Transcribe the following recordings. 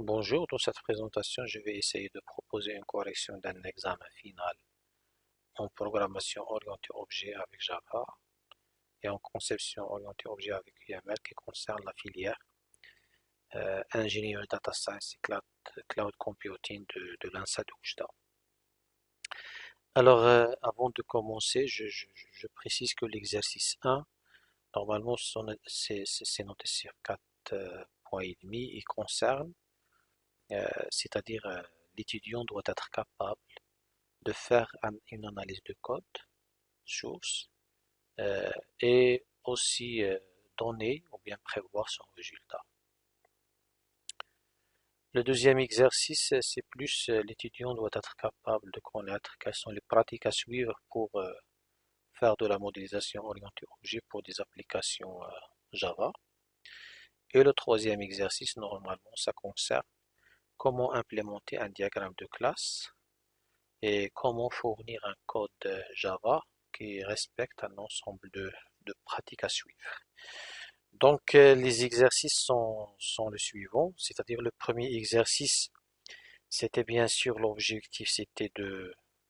Bonjour, dans cette présentation, je vais essayer de proposer une correction d'un examen final en programmation orientée objet avec Java et en conception orientée objet avec UML qui concerne la filière ingénierie data science et cloud computing de l'INSA de Oujda. Alors, avant de commencer, je précise que l'exercice 1, normalement, c'est noté sur 4 points et demi. Il concerne, c'est-à-dire l'étudiant doit être capable de faire une analyse de code source euh, et aussi donner ou bien prévoir son résultat. Le deuxième exercice, c'est plus l'étudiant doit être capable de connaître quelles sont les pratiques à suivre pour faire de la modélisation orientée objet pour des applications Java. Et le troisième exercice, normalement, ça concerne comment implémenter un diagramme de classe et comment fournir un code Java qui respecte un ensemble de pratiques à suivre. Donc, les exercices sont le suivant, c'est-à-dire le premier exercice, c'était bien sûr l'objectif, c'était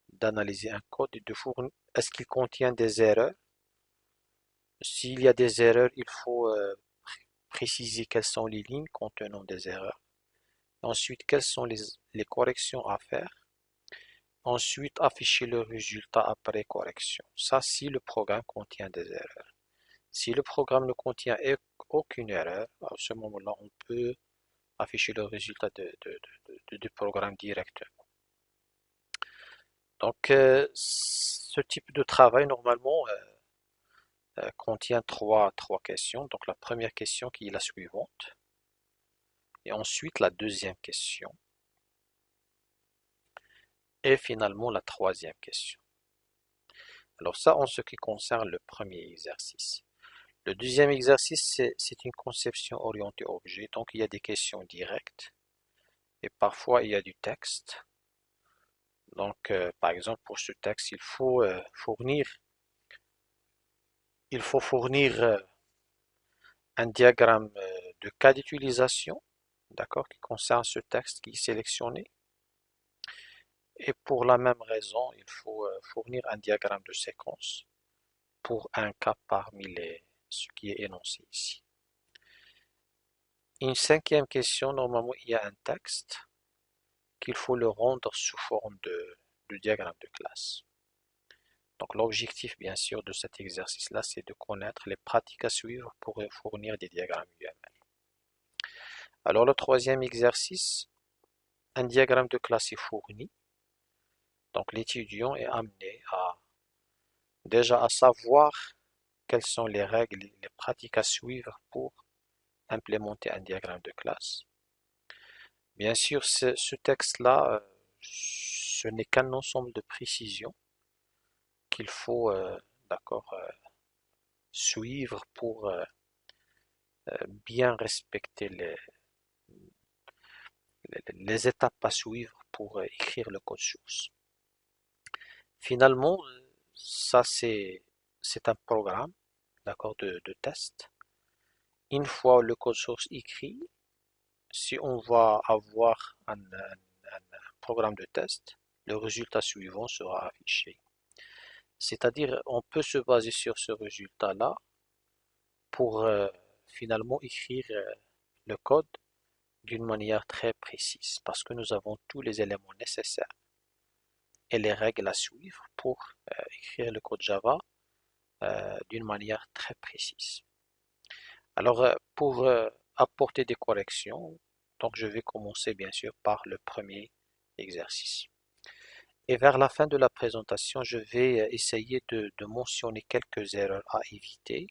d'analyser un code et de fournir, est-ce qu'il contient des erreurs? S'il y a des erreurs, il faut préciser quelles sont les lignes contenant des erreurs. Ensuite, quelles sont les corrections à faire. Ensuite, afficher le résultat après correction. Ça, si le programme contient des erreurs. Si le programme ne contient aucune erreur, à ce moment-là, on peut afficher le résultat du programme directement. Donc, ce type de travail, normalement, contient trois questions. Donc, la première question qui est la suivante. Et ensuite, la deuxième question. Et finalement, la troisième question. Alors ça, en ce qui concerne le premier exercice. Le deuxième exercice, c'est une conception orientée objet. Donc, il y a des questions directes et parfois il y a du texte. Donc, par exemple, pour ce texte, il faut fournir un diagramme de cas d'utilisation, d'accord, qui concerne ce texte qui est sélectionné. Et pour la même raison, il faut fournir un diagramme de séquence pour un cas parmi ce qui est énoncé ici. Une cinquième question, normalement, il y a un texte qu'il faut le rendre sous forme de diagramme de classe. Donc l'objectif, bien sûr, de cet exercice-là, c'est de connaître les pratiques à suivre pour fournir des diagrammes UML. Alors le troisième exercice, un diagramme de classe est fourni. Donc l'étudiant est amené déjà à savoir quelles sont les règles, les pratiques à suivre pour implémenter un diagramme de classe. Bien sûr, ce texte-là, ce n'est qu'un ensemble de précisions qu'il faut d'accord, suivre pour bien respecter les étapes à suivre pour écrire le code source. Finalement, ça c'est un programme d'accord, de test. Une fois le code source écrit, si on va avoir un programme de test, le résultat suivant sera affiché. C'est-à-dire, on peut se baser sur ce résultat-là pour finalement écrire le code d'une manière très précise, parce que nous avons tous les éléments nécessaires et les règles à suivre pour écrire le code Java d'une manière très précise. Alors, pour apporter des corrections, donc je vais commencer bien sûr par le premier exercice. Et vers la fin de la présentation, je vais essayer de mentionner quelques erreurs à éviter.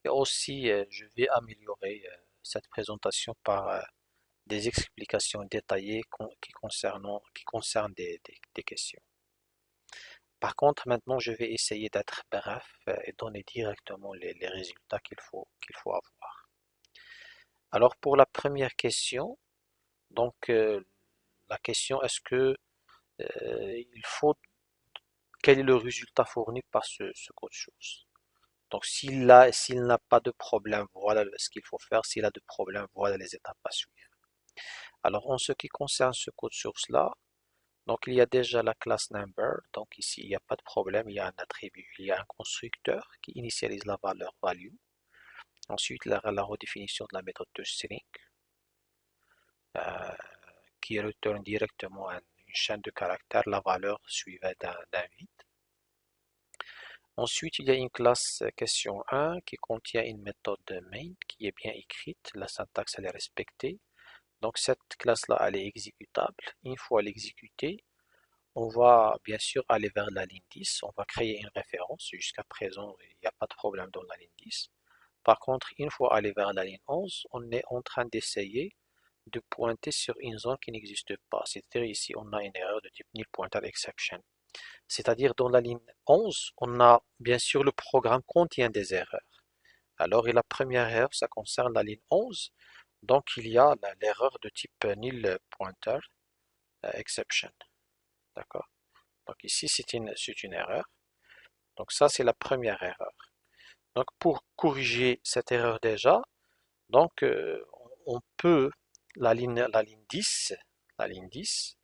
Et aussi, je vais améliorer cette présentation par des explications détaillées qui concernent des questions. Par contre, maintenant, je vais essayer d'être bref et donner directement les résultats qu'il faut avoir. Alors, pour la première question, donc, la question est-ce que il faut, quel est le résultat fourni par ce code source? Donc, s'il n'a pas de problème, voilà ce qu'il faut faire. S'il a de problème, voilà les étapes à suivre. Alors, en ce qui concerne ce code source-là, donc il y a déjà la classe number, donc ici il n'y a pas de problème, il y a un attribut, il y a un constructeur qui initialise la valeur value. Ensuite, la redéfinition de la méthode toString euh, qui retourne directement à une chaîne de caractères, la valeur suivie d'un vide. Ensuite, il y a une classe question 1 qui contient une méthode main qui est bien écrite, la syntaxe elle est respectée. Donc cette classe-là, elle est exécutable. Une fois l'exécutée, on va bien sûr aller vers la ligne 10, on va créer une référence. Jusqu'à présent, il n'y a pas de problème dans la ligne 10. Par contre, une fois aller vers la ligne 11, on est en train d'essayer de pointer sur une zone qui n'existe pas. C'est-à-dire ici, on a une erreur de type nil pointer exception. C'est-à-dire dans la ligne 11, on a bien sûr le programme contient des erreurs. Alors, et la première erreur, ça concerne la ligne 11. Donc, il y a l'erreur de type nil pointer exception. D'accord? Donc ici, c'est une erreur. Donc ça, c'est la première erreur. Donc pour corriger cette erreur déjà, donc on peut, la ligne 10, la ligne 10,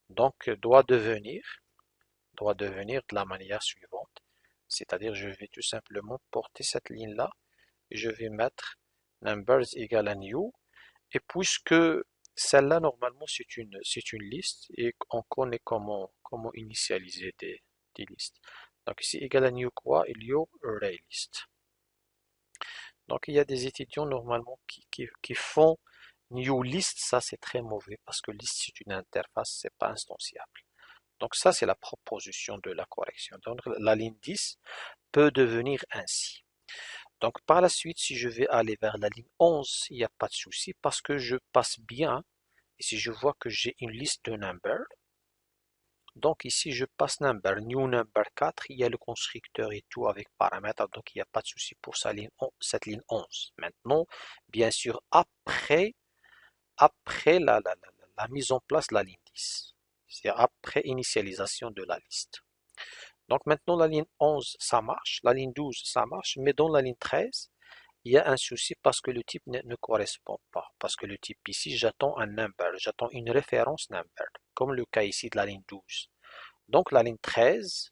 donc doit devenir de la manière suivante. C'est-à-dire, je vais tout simplement porter cette ligne-là et je vais mettre numbers égale à new. Et puisque celle-là, normalement, c'est une liste et on connaît comment initialiser des listes. Donc ici, égal à new quoi? Il y a array list. Donc il y a des étudiants normalement qui font new list, ça c'est très mauvais parce que list c'est une interface, c'est pas instanciable. Donc ça c'est la proposition de la correction. Donc la ligne 10 peut devenir ainsi. Donc par la suite, si je vais aller vers la ligne 11, il n'y a pas de souci parce que je passe bien. Et si je vois que j'ai une liste de numbers, donc ici je passe number, new number 4, il y a le constructeur et tout avec paramètres, donc il n'y a pas de souci pour cette ligne 11. Maintenant, bien sûr, après la mise en place de la ligne 10, c'est-à-dire après initialisation de la liste. Donc maintenant la ligne 11 ça marche, la ligne 12 ça marche, mais dans la ligne 13, il y a un souci parce que le type ne correspond pas. Parce que le type ici, j'attends un number, j'attends une référence number, comme le cas ici de la ligne 12. Donc la ligne 13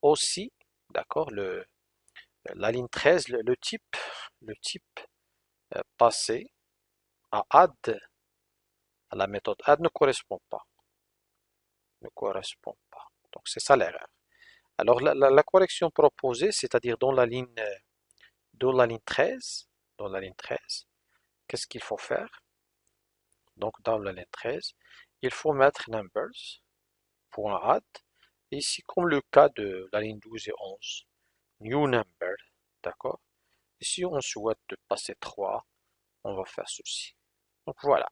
aussi, d'accord, la ligne 13, le type passé à add, à la méthode add ne correspond pas. Ne correspond pas. Donc c'est ça l'erreur. Alors la correction proposée, c'est-à-dire dans la ligne 13, dans la ligne 13, qu'est-ce qu'il faut faire? Donc dans la ligne 13, il faut mettre numbers.add. Et ici, comme le cas de la ligne 12 et 11, new number, d'accord? Et si on souhaite passer 3, on va faire ceci. Donc voilà.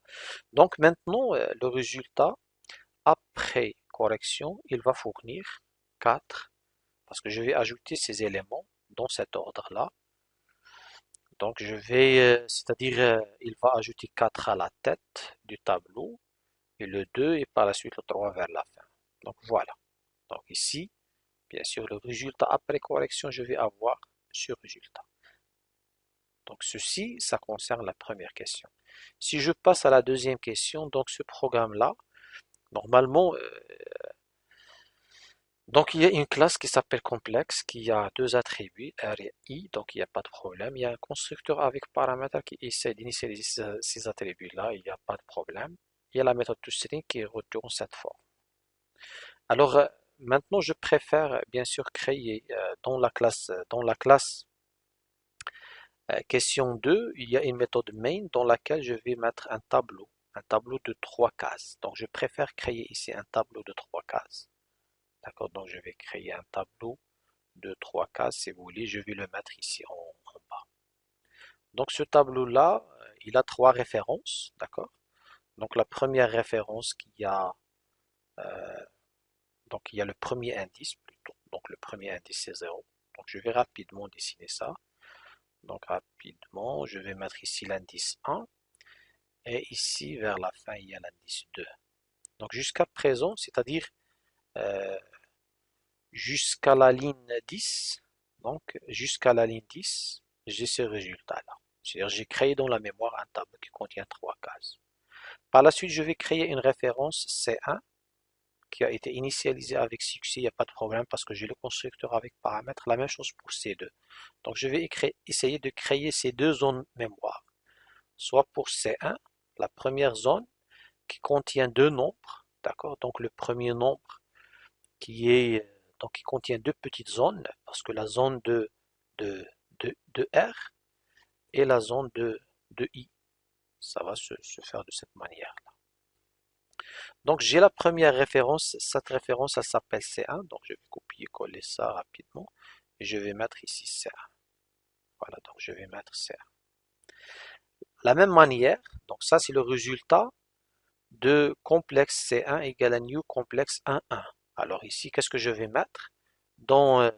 Donc maintenant, le résultat, après correction, il va fournir 4, parce que je vais ajouter ces éléments dans cet ordre-là. Donc je vais, c'est-à-dire, il va ajouter 4 à la tête du tableau, et le 2 et par la suite le 3 vers la fin. Donc voilà. Donc ici, bien sûr, le résultat après correction, je vais avoir ce résultat. Donc ceci, ça concerne la première question. Si je passe à la deuxième question, donc ce programme-là, normalement, donc il y a une classe qui s'appelle complexe, qui a deux attributs, R et I, donc il n'y a pas de problème. Il y a un constructeur avec paramètres qui essaie d'initialiser ces attributs-là, il n'y a pas de problème. Il y a la méthode toString qui retourne cette forme. Alors maintenant, je préfère bien sûr créer dans la classe question 2, il y a une méthode main dans laquelle je vais mettre un tableau de 3 cases. Donc je préfère créer ici un tableau de 3 cases. D'accord, donc je vais créer un tableau de 3 cases, si vous voulez, je vais le mettre ici en bas. Donc ce tableau-là, il a 3 références, d'accord? Donc la première référence euh, il y a le premier indice plutôt. Donc le premier indice c'est 0. Donc je vais rapidement dessiner ça. Donc rapidement, je vais mettre ici l'indice 1 et ici vers la fin il y a l'indice 2. Donc jusqu'à présent, c'est-à-dire euh, jusqu'à la ligne 10, donc jusqu'à la ligne 10, j'ai ce résultat-là. C'est-à-dire j'ai créé dans la mémoire un tableau qui contient 3 cases. Par la suite, je vais créer une référence C1 qui a été initialisée avec succès, il n'y a pas de problème parce que j'ai le constructeur avec paramètres. La même chose pour C2. Donc je vais essayer de créer ces deux zones mémoire. Soit pour C1, la première zone qui contient deux nombres, d'accord? Donc le premier nombre qui contient deux petites zones, parce que la zone de R et la zone de I. Ça va se faire de cette manière. Donc j'ai la première référence, cette référence elle s'appelle C1, donc je vais copier-coller ça rapidement et je vais mettre ici C1. Voilà, donc je vais mettre C1. La même manière, donc ça c'est le résultat de complexe C1 égale à new complexe 1,1. Alors ici, qu'est-ce que je vais mettre? Dans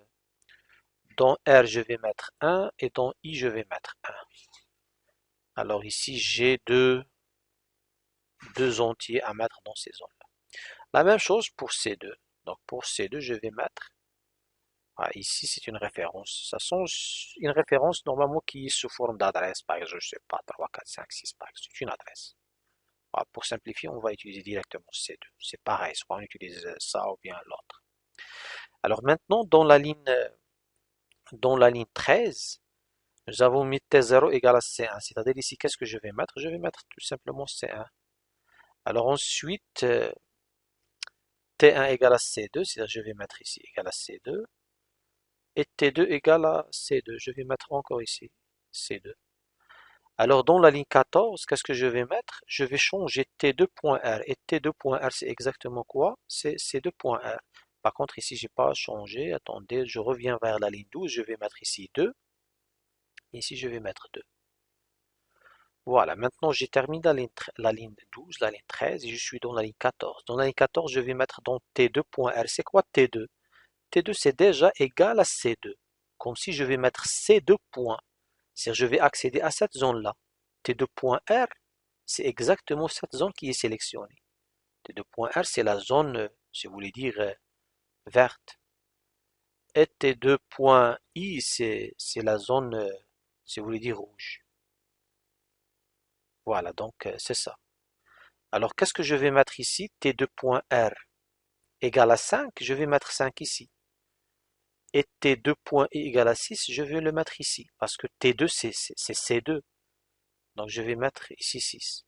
R, je vais mettre 1 et dans I, je vais mettre 1. Alors ici, j'ai deux entiers à mettre dans ces zones-là. La même chose pour C2. Donc pour C2, je vais mettre, ici c'est une référence. Ça sont une référence normalement qui est sous forme d'adresse, par exemple, je sais pas, 3, 4, 5, 6, par exemple, c'est une adresse. Pour simplifier, on va utiliser directement C2. C'est pareil, soit on utilise ça ou bien l'autre. Alors maintenant, dans la ligne 13, nous avons mis T0 égale à C1. C'est-à-dire ici, qu'est-ce que je vais mettre? Je vais mettre tout simplement C1. Alors ensuite, T1 égale à C2, c'est-à-dire je vais mettre ici égale à C2. Et T2 égale à C2. Je vais mettre encore ici C2. Alors dans la ligne 14, qu'est-ce que je vais mettre? Je vais changer T2.R. Et T2.R, c'est exactement quoi? C'est C2.R. Par contre, ici, je n'ai pas changé. Attendez, je reviens vers la ligne 12. Je vais mettre ici 2. Ici, je vais mettre 2. Voilà, maintenant j'ai terminé la ligne 12, la ligne 13 et je suis dans la ligne 14. Dans la ligne 14, je vais mettre dans T2.R. C'est quoi T2? T2, c'est déjà égal à C2. Comme si je vais mettre C2 points. C'est-à-dire je vais accéder à cette zone-là. T2.R, c'est exactement cette zone qui est sélectionnée. T2.R, c'est la zone, si vous voulez dire, verte. Et T2.I, c'est la zone, si vous voulez dire, rouge. Voilà, donc c'est ça. Alors qu'est-ce que je vais mettre ici? T2.R égale à 5, je vais mettre 5 ici. Et T2.I égale à 6, je vais le mettre ici. Parce que T2 c'est C2. Donc je vais mettre ici 6.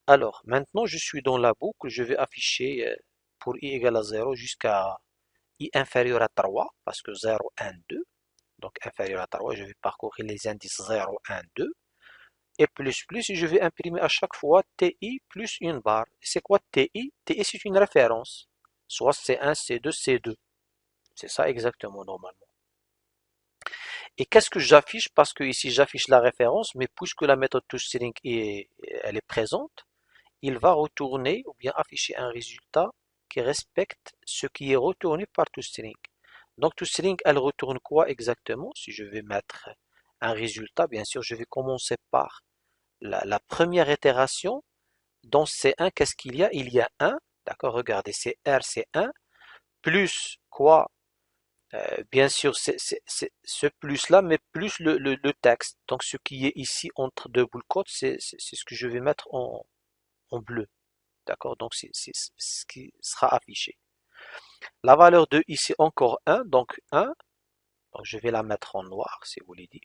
Alors maintenant je suis dans la boucle, je vais afficher pour I égale à 0 jusqu'à I inférieur à 3. Parce que 0, 1, 2. Donc inférieur à 3, je vais parcourir les indices 0, 1, 2. Et plus, je vais imprimer à chaque fois TI plus une barre. C'est quoi TI? TI, c'est une référence. Soit C1, C2, C2. C'est ça exactement normalement. Et qu'est-ce que j'affiche? Parce que ici j'affiche la référence, mais puisque la méthode toString elle est présente, il va retourner ou bien afficher un résultat qui respecte ce qui est retourné par toString. Donc toString, elle retourne quoi exactement? Si je vais mettre un résultat, bien sûr, je vais commencer par la première itération. Dans C1, qu'est-ce qu'il y a? Il y a 1, d'accord, regardez, c'est R, c'est 1, plus quoi? Bien sûr, c'est ce plus-là, mais plus le texte. Donc ce qui est ici entre deux double quotes, c'est ce que je vais mettre en bleu. D'accord? Donc c'est ce qui sera affiché. La valeur de ici encore 1, donc 1. Donc je vais la mettre en noir, si vous voulez dire.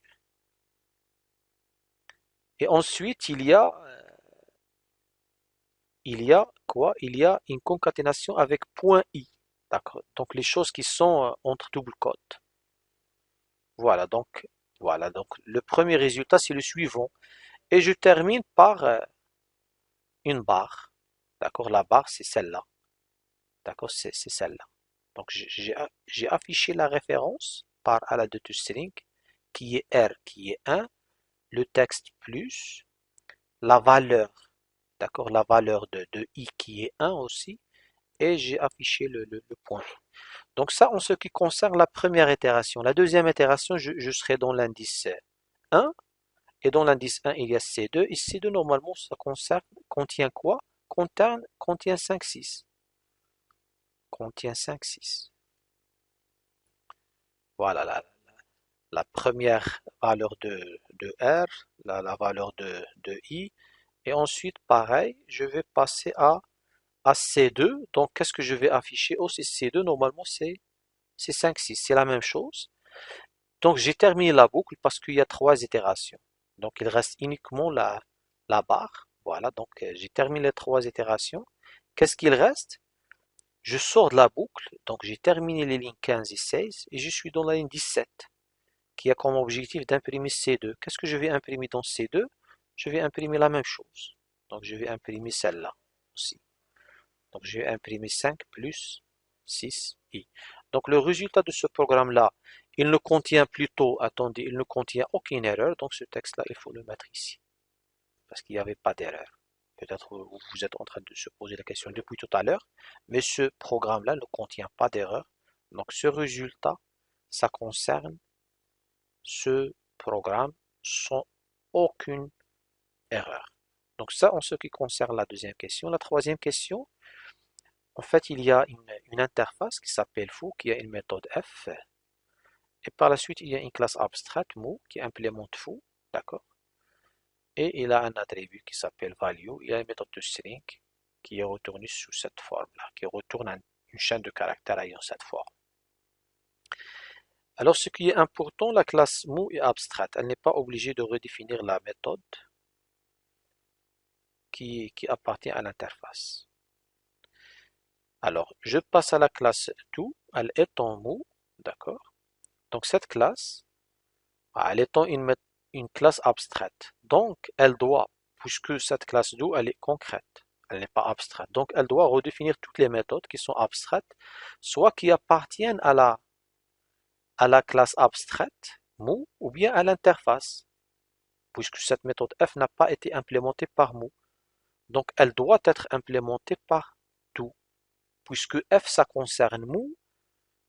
Et ensuite, il y a quoi? Il y a une concaténation avec point .i. D'accord? Donc les choses qui sont entre double quotes. Voilà, donc le premier résultat c'est le suivant. Et je termine par une barre. D'accord? La barre c'est celle-là. D'accord? C'est celle-là. Donc j'ai affiché la référence par à la de toString qui est R qui est 1, le texte plus, la valeur, d'accord? La valeur de I qui est 1 aussi, et j'ai affiché le point. Donc ça en ce qui concerne la première itération. La deuxième itération, je serai dans l'indice 1, et dans l'indice 1, il y a C2, et C2 normalement ça contient quoi? Contient 5, 6. Contient 5, 6. Voilà la première valeur de R, la valeur de I, Et ensuite, pareil, je vais passer à C2. Donc, qu'est-ce que je vais afficher? Oh, c'est C2, normalement, c'est 5, 6. C'est la même chose. Donc, j'ai terminé la boucle parce qu'il y a 3 itérations. Donc, il reste uniquement la barre. Voilà, donc j'ai terminé les 3 itérations. Qu'est-ce qu'il reste? Je sors de la boucle. Donc, j'ai terminé les lignes 15 et 16 et je suis dans la ligne 17 qui a comme objectif d'imprimer C2. Qu'est-ce que je vais imprimer dans C2? Je vais imprimer la même chose. Donc, je vais imprimer celle-là aussi. Donc, je vais imprimer 5 plus 6i. Donc, le résultat de ce programme-là, il ne contient plutôt, attendez, il ne contient aucune erreur. Donc, ce texte-là, il faut le mettre ici. Parce qu'il n'y avait pas d'erreur. Peut-être vous êtes en train de se poser la question depuis tout à l'heure. Mais ce programme-là ne contient pas d'erreur. Donc, ce résultat, ça concerne ce programme sans aucune erreur. Donc ça, en ce qui concerne la deuxième question. La troisième question, en fait, il y a une interface qui s'appelle foo, qui a une méthode f. Et par la suite, il y a une classe abstraite mou qui implémente foo, d'accord? Et il a un attribut qui s'appelle value. Il y a une méthode de string qui est retournée sous cette forme-là, qui retourne une chaîne de caractères ayant cette forme. Alors, ce qui est important, la classe mou est abstraite. Elle n'est pas obligée de redéfinir la méthode qui appartient à l'interface. Alors, je passe à la classe do. Elle est en mou, d'accord? Donc, cette classe, elle est une classe abstraite. Donc, elle doit, puisque cette classe do, elle est concrète, elle n'est pas abstraite. Donc, elle doit redéfinir toutes les méthodes qui sont abstraites, soit qui appartiennent à la classe abstraite, mou, ou bien à l'interface, puisque cette méthode f n'a pas été implémentée par mou. Donc, elle doit être implémentée par do. Puisque f, ça concerne mou,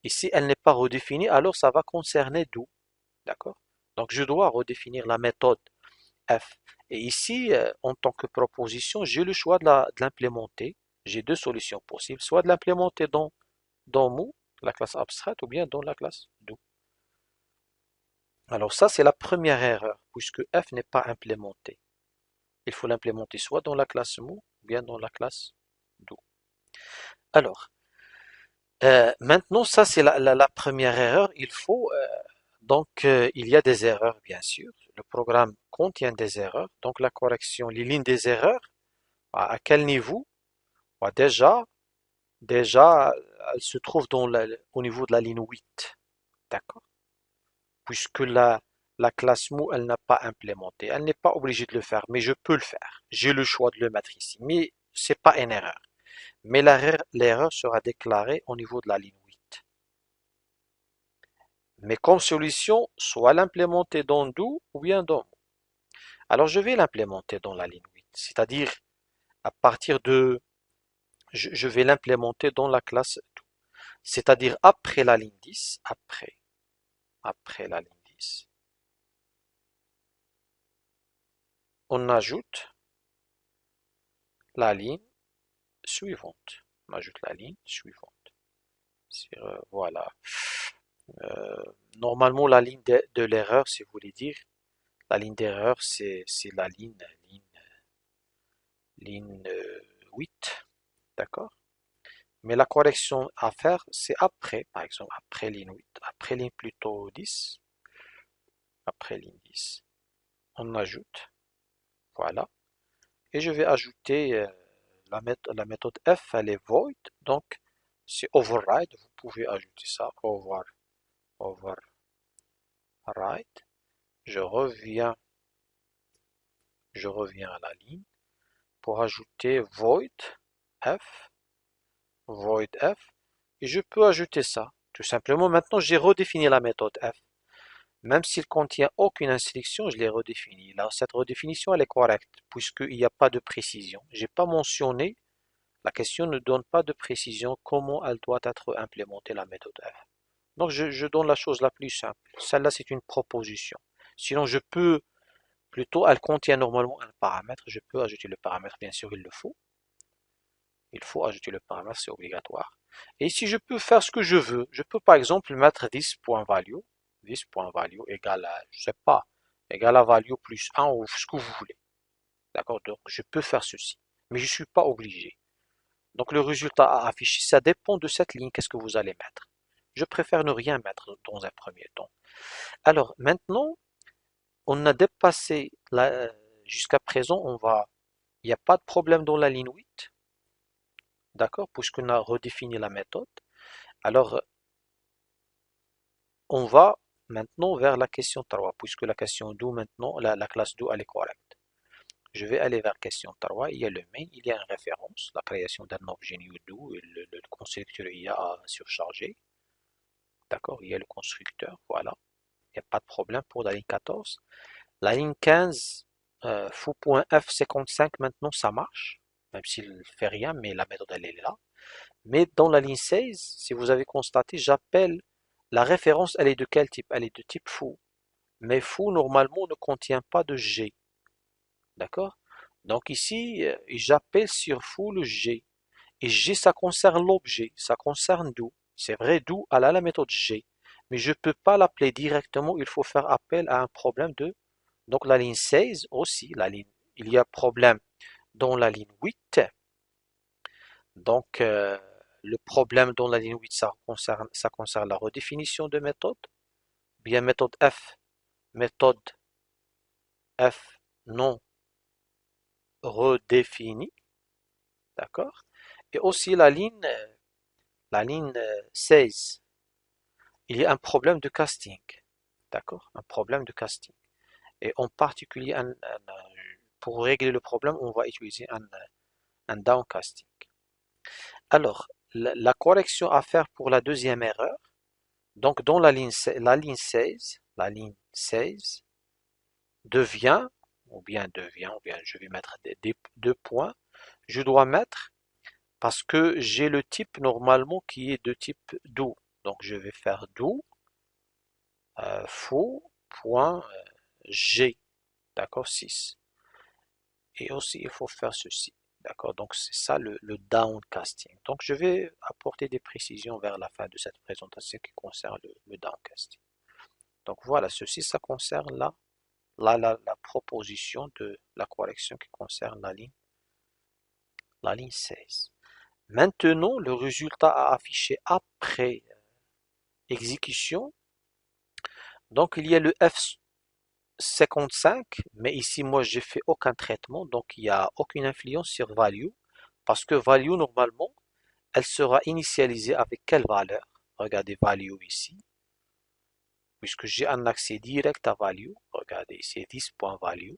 et si elle n'est pas redéfinie, alors ça va concerner do. D'accord? Donc, je dois redéfinir la méthode f. Et ici, en tant que proposition, j'ai le choix de l'implémenter. J'ai deux solutions possibles, soit de l'implémenter dans mou, la classe abstraite, ou bien dans la classe do. Alors ça, c'est la première erreur, puisque f n'est pas implémenté. Il faut l'implémenter soit dans la classe mou, ou bien dans la classe do. Alors, maintenant, ça c'est la première erreur. Il y a des erreurs bien sûr. Le programme contient des erreurs. Donc la correction, les lignes des erreurs, à quel niveau? Déjà, elle se trouve au niveau de la ligne 8. D'accord? Puisque la classe mou, elle n'a pas implémenté. Elle n'est pas obligée de le faire, mais je peux le faire. J'ai le choix de le mettre ici. Mais c'est pas une erreur. Mais l'erreur sera déclarée au niveau de la ligne 8. Mais comme solution, soit l'implémenter dans do ou bien dans mou. Alors je vais l'implémenter dans la ligne 8, c'est-à-dire à partir de, je vais l'implémenter dans la classe do, c'est-à-dire après la ligne 10, après la ligne 10, on ajoute la ligne suivante. On ajoute la ligne suivante. Voilà. Euh, Normalement, la ligne de l'erreur, si vous voulez dire, la ligne d'erreur, c'est la ligne 8, d'accord? Mais la correction à faire, c'est après, par exemple, après ligne 8, après ligne plutôt 10, après ligne 10, on ajoute, voilà. Et je vais ajouter la méthode f, elle est void, donc c'est override, vous pouvez ajouter ça, override. Je reviens, je reviens à la ligne pour ajouter void f, et je peux ajouter ça. Tout simplement, maintenant j'ai redéfini la méthode f. Même s'il contient aucune instruction, je l'ai redéfini. Là, cette redéfinition, elle est correcte, puisqu'il n'y a pas de précision. J'ai pas mentionné, la question ne donne pas de précision comment elle doit être implémentée, la méthode f. Donc, je donne la chose la plus simple. Celle-là, c'est une proposition. Sinon, je peux, plutôt, elle contient normalement un paramètre. Je peux ajouter le paramètre, bien sûr, il le faut. Il faut ajouter le paramètre, c'est obligatoire. Et ici, je peux faire ce que je veux. Je peux, par exemple, mettre 10.value. 10.value égale à, je sais pas, égale à value plus 1 ou ce que vous voulez. D'accord? Donc, je peux faire ceci, mais je ne suis pas obligé. Donc, le résultat à afficher, ça dépend de cette ligne, qu'est-ce que vous allez mettre. Je préfère ne rien mettre dans un premier temps. Alors, maintenant, on a dépassé, jusqu'à présent, il n'y a pas de problème dans la ligne 8, d'accord, puisqu'on a redéfini la méthode. Alors, on va maintenant vers la question 3, puisque la question do maintenant, la classe do, elle est correcte. Je vais aller vers question 3, il y a le main, il y a une référence, la création d'un objet new do, et le constructeur IA à surcharger. D'accord, il y a le constructeur, voilà. Il n'y a pas de problème pour la ligne 14. La ligne 15, foo.f55 maintenant ça marche, même s'il ne fait rien, mais la méthode elle est là. Mais dans la ligne 16, si vous avez constaté, j'appelle la référence, elle est de quel type? Elle est de type foo. Mais foo normalement ne contient pas de G. D'accord? Donc ici, j'appelle sur foo le G. Et G, ça concerne l'objet, ça concerne do. C'est vrai, do, elle a la méthode G. Mais je ne peux pas l'appeler directement, il faut faire appel à un problème de. Donc la ligne 16 aussi, il y a problème dans la ligne 8. Donc le problème dans la ligne 8, ça concerne la redéfinition de méthode. Bien méthode F non redéfinie, d'accord? Et aussi la ligne 16, il y a un problème de casting, d'accord? Un problème de casting. Et en particulier, pour régler le problème, on va utiliser un downcasting. Alors, la correction à faire pour la deuxième erreur, donc dans la ligne 16 devient, ou bien je vais mettre deux points, je dois mettre, parce que j'ai le type normalement qui est de type do. Donc je vais faire do foo.g, d'accord, 6. Et aussi il faut faire ceci, d'accord, donc c'est ça le downcasting. Donc je vais apporter des précisions vers la fin de cette présentation qui concerne le downcasting. Donc voilà, ceci ça concerne la proposition de la correction qui concerne la ligne 16. Maintenant, le résultat à afficher après exécution, donc il y a le F55, mais ici moi j'ai fait aucun traitement, donc il n'y a aucune influence sur value, parce que value normalement, elle sera initialisée avec quelle valeur? Regardez value ici, puisque j'ai un accès direct à value, regardez ici 10.value,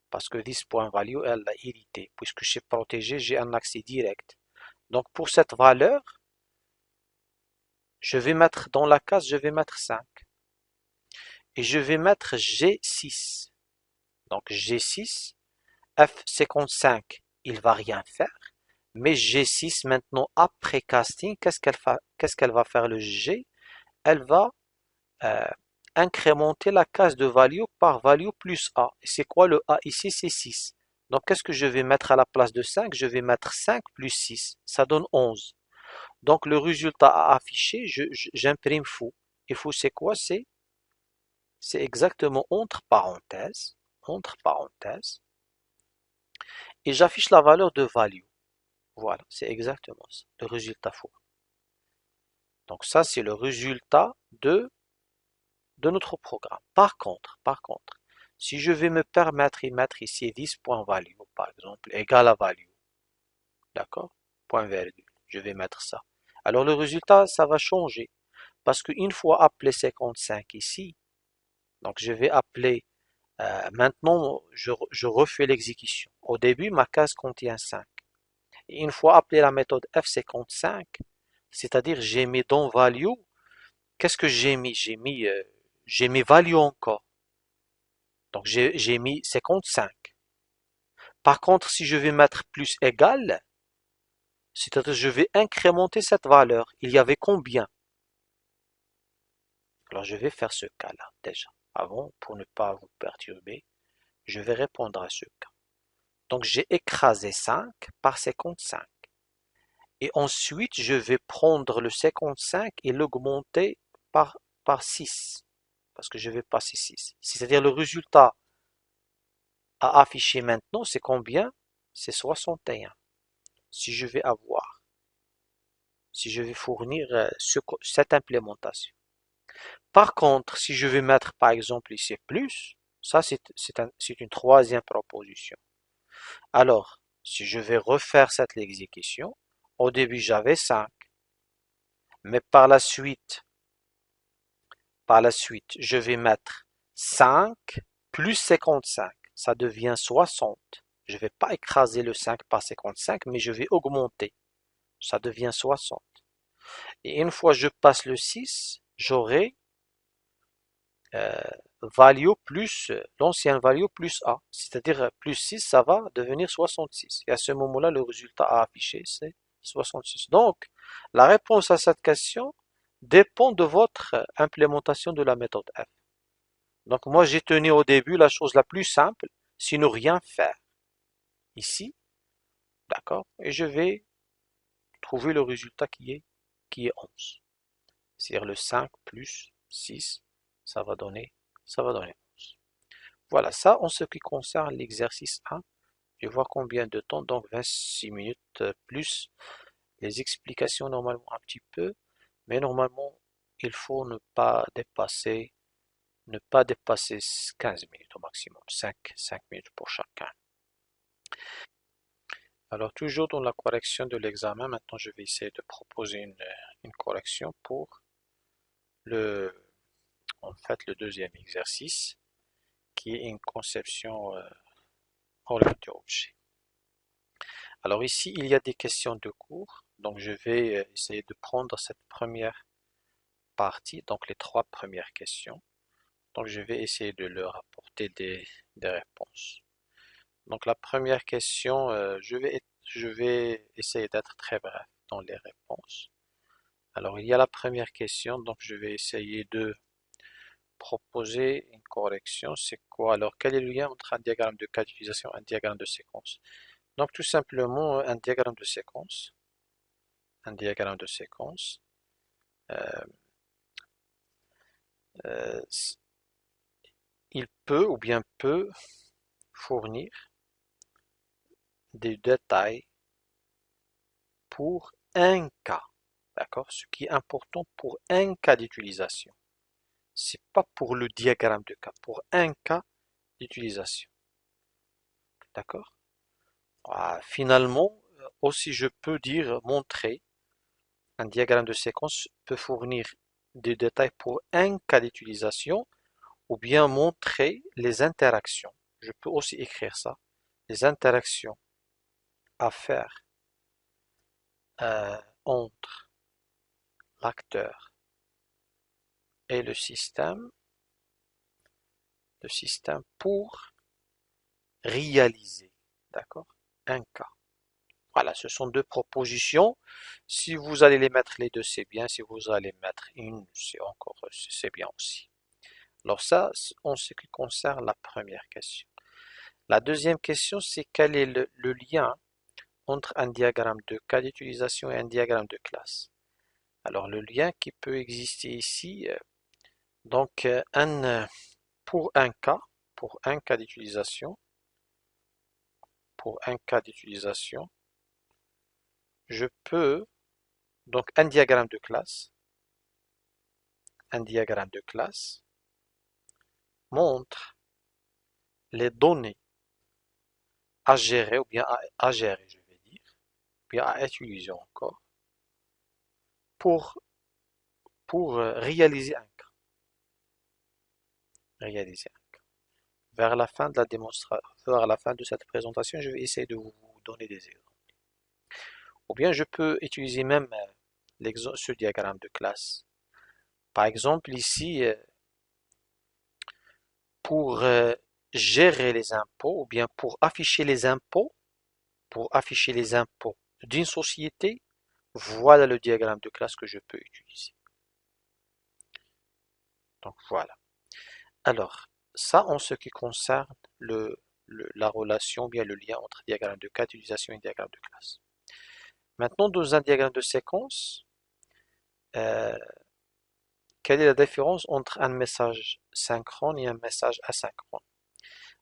parce que 10.value elle a hérité, puisque j'ai protégé, j'ai un accès direct. Donc pour cette valeur, je vais mettre dans la case, je vais mettre 5. Et je vais mettre G6. Donc G6, F55, il ne va rien faire. Mais G6, maintenant, après casting, qu'est-ce qu'elle va faire le G? Elle va euh, incrémenter la case de value par value plus A. Et c'est quoi le A ici? C'est 6. Donc qu'est-ce que je vais mettre à la place de 5? Je vais mettre 5 plus 6. Ça donne 11. Donc le résultat à afficher, j'imprime foo. Et foo, c'est quoi? C'est exactement entre parenthèses, et j'affiche la valeur de value. Voilà, c'est exactement ça, le résultat faux. Donc ça, c'est le résultat de notre programme. Par contre, si je vais me permettre de mettre ici 10.value, par exemple, égal à value, d'accord? Point virgule, je vais mettre ça. Alors le résultat, ça va changer, parce qu'une fois appelé 55 ici, donc je vais appeler, maintenant je refais l'exécution. Au début, ma case contient 5. Et une fois appelé la méthode F55, c'est-à-dire j'ai mis dans value, qu'est-ce que j'ai mis? J'ai mis value encore. Donc j'ai mis 55. Par contre, si je vais mettre plus égal, c'est-à-dire je vais incrémenter cette valeur. Il y avait combien? Alors je vais faire ce cas-là déjà. Avant, pour ne pas vous perturber, je vais répondre à ce cas. Donc j'ai écrasé 5 par 55. Et ensuite, je vais prendre le 55 et l'augmenter par 6. Parce que je vais passer 6. C'est-à-dire le résultat à afficher maintenant, c'est combien? C'est 61. Si je vais avoir, si je vais fournir cette implémentation. Par contre, si je vais mettre par exemple ici plus, ça c'est une troisième proposition. Alors, si je vais refaire cette exécution, au début j'avais 5, mais par la suite, je vais mettre 5 plus 55, ça devient 60. Je ne vais pas écraser le 5 par 55, mais je vais augmenter, ça devient 60. Et une fois que je passe le 6, j'aurai euh, value plus l'ancienne value plus A, c'est-à-dire plus 6, ça va devenir 66. Et à ce moment-là, le résultat à afficher, c'est 66. Donc, la réponse à cette question dépend de votre implémentation de la méthode F. Donc, moi, j'ai tenu au début la chose la plus simple, c'est ne rien faire. Ici, d'accord, et je vais trouver le résultat qui est 11. C'est-à-dire le 5 plus 6, ça va donner 11. Voilà, ça en ce qui concerne l'exercice 1. Je vois combien de temps, donc 26 minutes plus les explications normalement un petit peu, mais normalement il faut ne pas dépasser 15 minutes au maximum, 5 minutes pour chacun. Alors toujours dans la correction de l'examen, maintenant je vais essayer de proposer une correction pour le, en fait, le deuxième exercice, qui est une conception orientée objet. Alors ici, il y a des questions de cours, donc je vais essayer de prendre cette première partie, donc les 3 premières questions. Donc je vais essayer de leur apporter des réponses. Donc la première question, je vais essayer d'être très bref dans les réponses. Alors il y a la première question, donc je vais essayer de proposer une correction. C'est quoi? Alors quel est le lien entre un diagramme de cas d'utilisation et un diagramme de séquence? Donc tout simplement un diagramme de séquence. Euh, euh, il peut ou bien peut fournir des détails pour un cas. D'accord? Ce qui est important pour un cas d'utilisation. C'est pas pour le diagramme de cas, pour un cas d'utilisation. D'accord? Finalement, aussi je peux dire, montrer, un diagramme de séquence peut fournir des détails pour un cas d'utilisation ou bien montrer les interactions. Je peux aussi écrire ça. Les interactions à faire entre l'acteur et le système pour réaliser, d'accord, un cas. Voilà, ce sont deux propositions. Si vous allez les mettre les deux, c'est bien. Si vous allez mettre une, c'est bien aussi. Alors ça, en ce qui concerne la première question. La deuxième question, c'est quel est le lien entre un diagramme de cas d'utilisation et un diagramme de classe. Alors le lien qui peut exister ici, donc pour un cas d'utilisation, je peux, donc un diagramme de classe montre les données à gérer, ou bien à gérer, je vais dire, ou bien à utiliser encore, pour, pour réaliser un cas. Vers la fin de la démonstration, vers la fin de cette présentation, je vais essayer de vous donner des exemples. Ou bien je peux utiliser même ce diagramme de classe. Par exemple, ici, pour gérer les impôts, ou bien pour afficher les impôts d'une société, voilà le diagramme de classe que je peux utiliser. Donc voilà. Alors, ça en ce qui concerne la relation, bien le lien entre diagramme de cas d'utilisation et diagramme de classe. Maintenant, dans un diagramme de séquence, euh, quelle est la différence entre un message synchrone et un message asynchrone?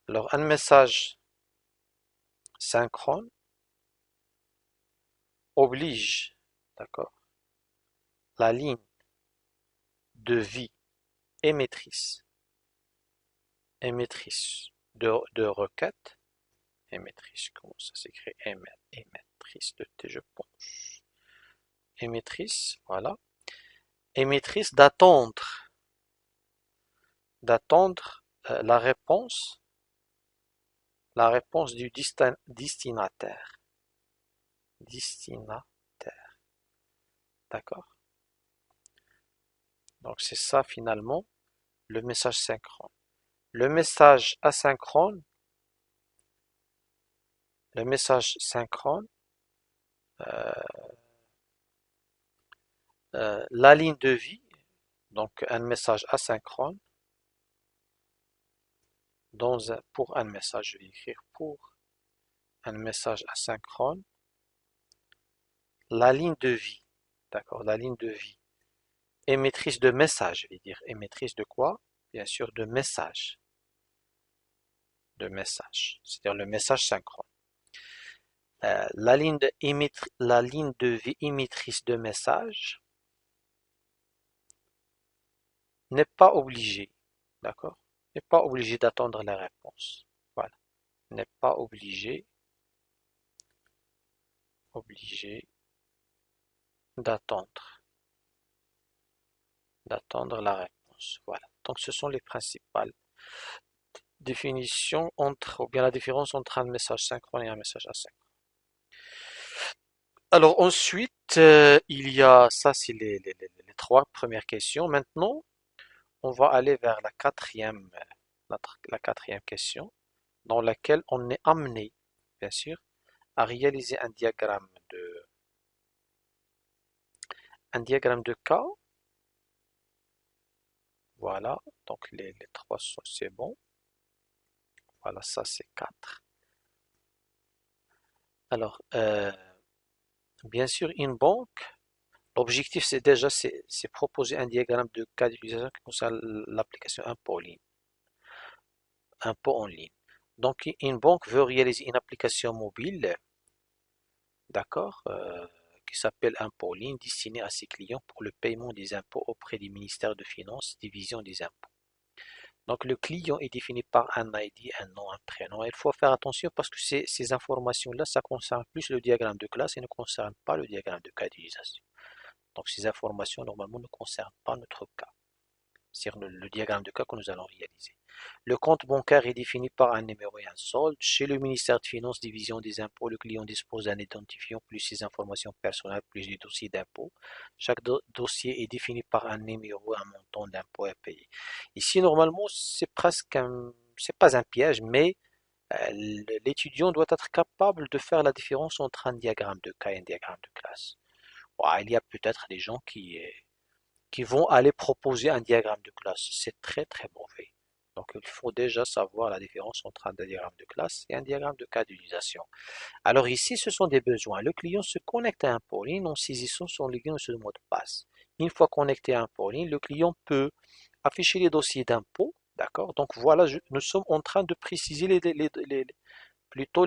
Alors, un message synchrone oblige, d'accord, la ligne de vie émettrice, émettrice de requête, émettrice, comment ça s'écrit? Émettrice de T, je pense. Émettrice, voilà. Émettrice d'attendre la réponse du destinataire. Destinataire, d'accord? Donc c'est ça finalement le message synchrone. Le message asynchrone, le message synchrone, euh, la ligne de vie, donc un message asynchrone, pour un message, je vais écrire pour un message asynchrone, la ligne de vie, d'accord, la ligne de vie, émettrice de message, je vais dire émettrice de quoi? Bien sûr de message, c'est-à-dire le message synchrone. La ligne de vie émettrice de message n'est pas obligée, d'accord? N'est pas obligée d'attendre la réponse. Voilà, n'est pas obligé d'attendre, d'attendre la réponse. Voilà. Donc ce sont les principales définitions entre, ou bien la différence entre un message synchrone et un message asynchrone. Alors ensuite, il y a, ça c'est les trois premières questions. Maintenant, on va aller vers la quatrième question, dans laquelle on est amené, bien sûr, à réaliser un diagramme de cas. Voilà, donc les trois sont, c'est bon. Voilà, ça c'est 4. Alors, bien sûr, une banque, l'objectif c'est déjà c'est proposer un diagramme de cas d'utilisation qui concerne l'application impôt en ligne. Donc, une banque veut réaliser une application mobile, d'accord, qui s'appelle Impôt en ligne, destinée à ses clients pour le paiement des impôts auprès du ministère de Finances, division des impôts. Donc le client est défini par un ID, un nom, un prénom. Il faut faire attention parce que ces informations-là, ça concerne plus le diagramme de classe et ne concerne pas le diagramme de cas d'utilisation. Donc ces informations, normalement, ne concernent pas notre cas. C'est-à-dire le diagramme de cas que nous allons réaliser. Le compte bancaire est défini par un numéro et un solde. Chez le ministère de Finances, division des impôts, le client dispose d'un identifiant plus ses informations personnelles plus les dossiers d'impôt. Chaque dossier est défini par un numéro et un montant d'impôt à payer. Ici, normalement, c'est pas un piège, mais l'étudiant doit être capable de faire la différence entre un diagramme de cas et un diagramme de classe. Bon, il y a peut-être des gens qui vont aller proposer un diagramme de classe. C'est très très mauvais. Donc il faut déjà savoir la différence entre un diagramme de classe et un diagramme de cas d'utilisation. Alors ici, ce sont des besoins. Le client se connecte à un port ligne en saisissant son login ou son mot de passe. Une fois connecté à un port ligne, le client peut afficher les dossiers d'impôt. D'accord? Donc voilà, nous sommes en train de préciser plutôt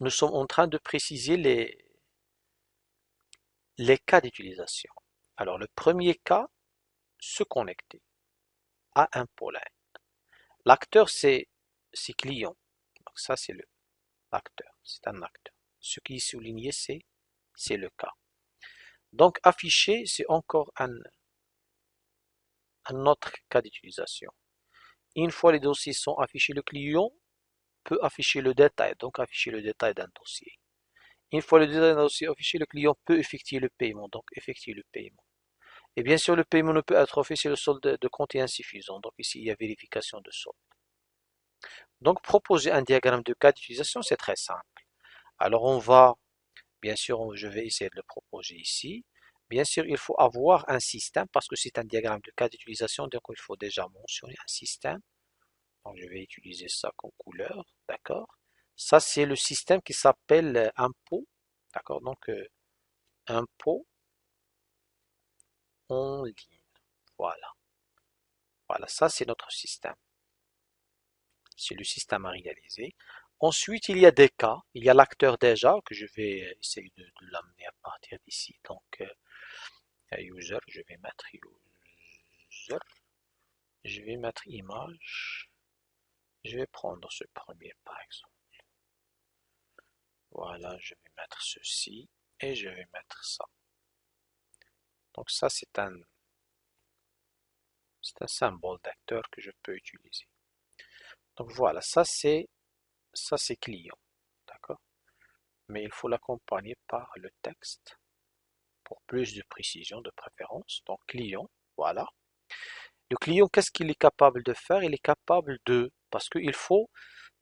nous sommes en train de préciser les cas d'utilisation. Alors le premier cas, se connecter à un pôle. L'acteur, c'est client. Donc ça, c'est l'acteur. C'est un acteur. Ce qui est souligné, c'est le cas. Donc afficher, c'est encore un autre cas d'utilisation. Une fois les dossiers sont affichés, le client peut afficher le détail, donc afficher le détail d'un dossier. Une fois le détail d'un dossier affiché, le client peut effectuer le paiement, donc effectuer le paiement. Et bien sûr, le paiement ne peut être fait si le solde de compte est insuffisant. Donc ici, il y a vérification de solde. Donc proposer un diagramme de cas d'utilisation, c'est très simple. Alors on va, bien sûr, je vais essayer de le proposer ici. Bien sûr, il faut avoir un système parce que c'est un diagramme de cas d'utilisation, donc il faut déjà mentionner un système. Donc je vais utiliser ça comme couleur, d'accord? Ça, c'est le système qui s'appelle impôt, d'accord? Donc impôt en ligne. Voilà. Voilà, ça c'est notre système. C'est le système à réaliser. Ensuite, il y a des cas. Il y a l'acteur déjà que je vais essayer de l'amener à partir d'ici. Donc, user, je vais mettre user. Je vais mettre image. Je vais prendre ce premier par exemple. Voilà, je vais mettre ceci et je vais mettre ça. Donc ça, c'est un symbole d'acteur que je peux utiliser. Donc voilà, ça c'est client, d'accord? Mais il faut l'accompagner par le texte pour plus de précision, de préférence. Donc client, voilà. Le client, qu'est-ce qu'il est capable de faire? Il est capable de, parce qu'il faut,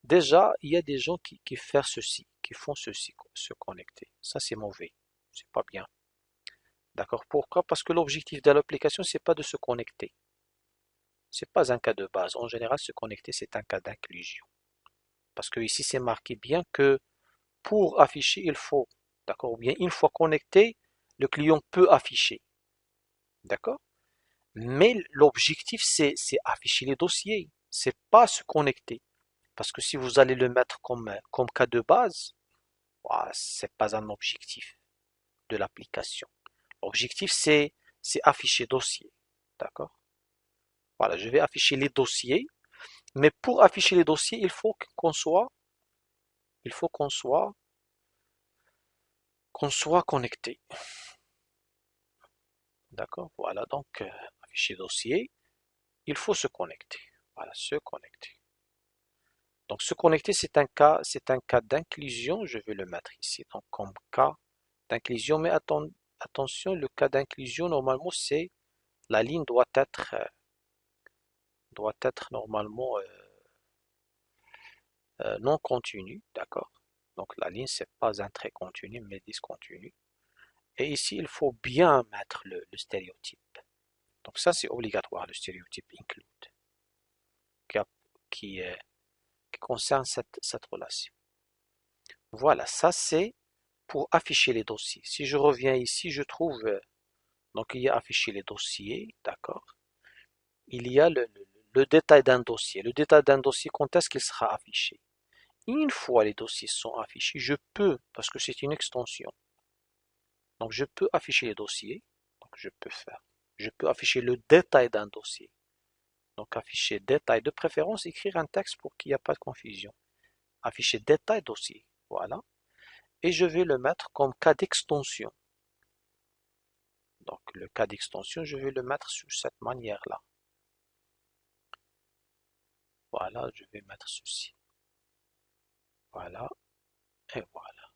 déjà, il y a des gens qui font ceci, qui font ceci, se connecter. Ça c'est mauvais, c'est pas bien. D'accord? Pourquoi? Parce que l'objectif de l'application, c'est pas de se connecter. C'est pas un cas de base. En général, se connecter, c'est un cas d'inclusion. Parce que ici, c'est marqué bien que pour afficher, il faut, d'accord? Ou bien une fois connecté, le client peut afficher, d'accord? Mais l'objectif, c'est afficher les dossiers, c'est pas se connecter. Parce que si vous allez le mettre comme cas de base, c'est pas un objectif de l'application. L'objectif, c'est afficher dossier, d'accord? Voilà, je vais afficher les dossiers, mais pour afficher les dossiers, il faut qu'on soit connecté. D'accord? Voilà, donc afficher dossier, il faut se connecter. Voilà, se connecter. Donc se connecter, c'est un cas d'inclusion. Je vais le mettre ici. Donc comme cas d'inclusion, mais attention, le cas d'inclusion, normalement, c'est la ligne doit être normalement non continue, d'accord? Donc la ligne, c'est pas un trait continu, mais discontinu. Et ici, il faut bien mettre le stéréotype. Donc ça, c'est obligatoire, le stéréotype include, qui, qui, qui concerne cette relation. Voilà, ça c'est pour afficher les dossiers. Si je reviens ici, je trouve, donc il y a afficher les dossiers, d'accord. Il y a le détail d'un dossier. Le détail d'un dossier, quand est-ce qu'il sera affiché? Une fois les dossiers sont affichés, je peux, parce que c'est une extension, donc je peux afficher les dossiers, donc je peux afficher le détail d'un dossier. Donc afficher détail, de préférence, écrire un texte pour qu'il n'y ait pas de confusion. Afficher détail dossier, voilà. Et je vais le mettre comme cas d'extension. Donc le cas d'extension, je vais le mettre sous cette manière-là. Voilà, je vais mettre ceci. Voilà, et voilà.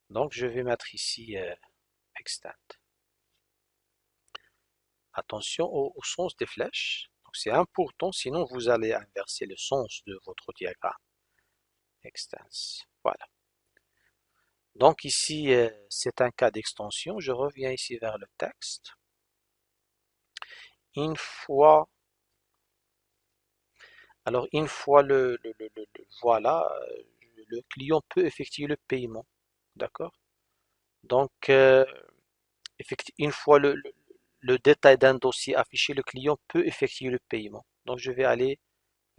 Donc je vais mettre ici extend. Attention au sens des flèches. C'est important, sinon vous allez inverser le sens de votre diagramme. Extends. Voilà. Donc ici, c'est un cas d'extension. Je reviens ici vers le texte. Une fois, alors une fois voilà, le client peut effectuer le paiement. D'accord? Donc, une fois le détail d'un dossier affiché, le client peut effectuer le paiement. Donc, je vais aller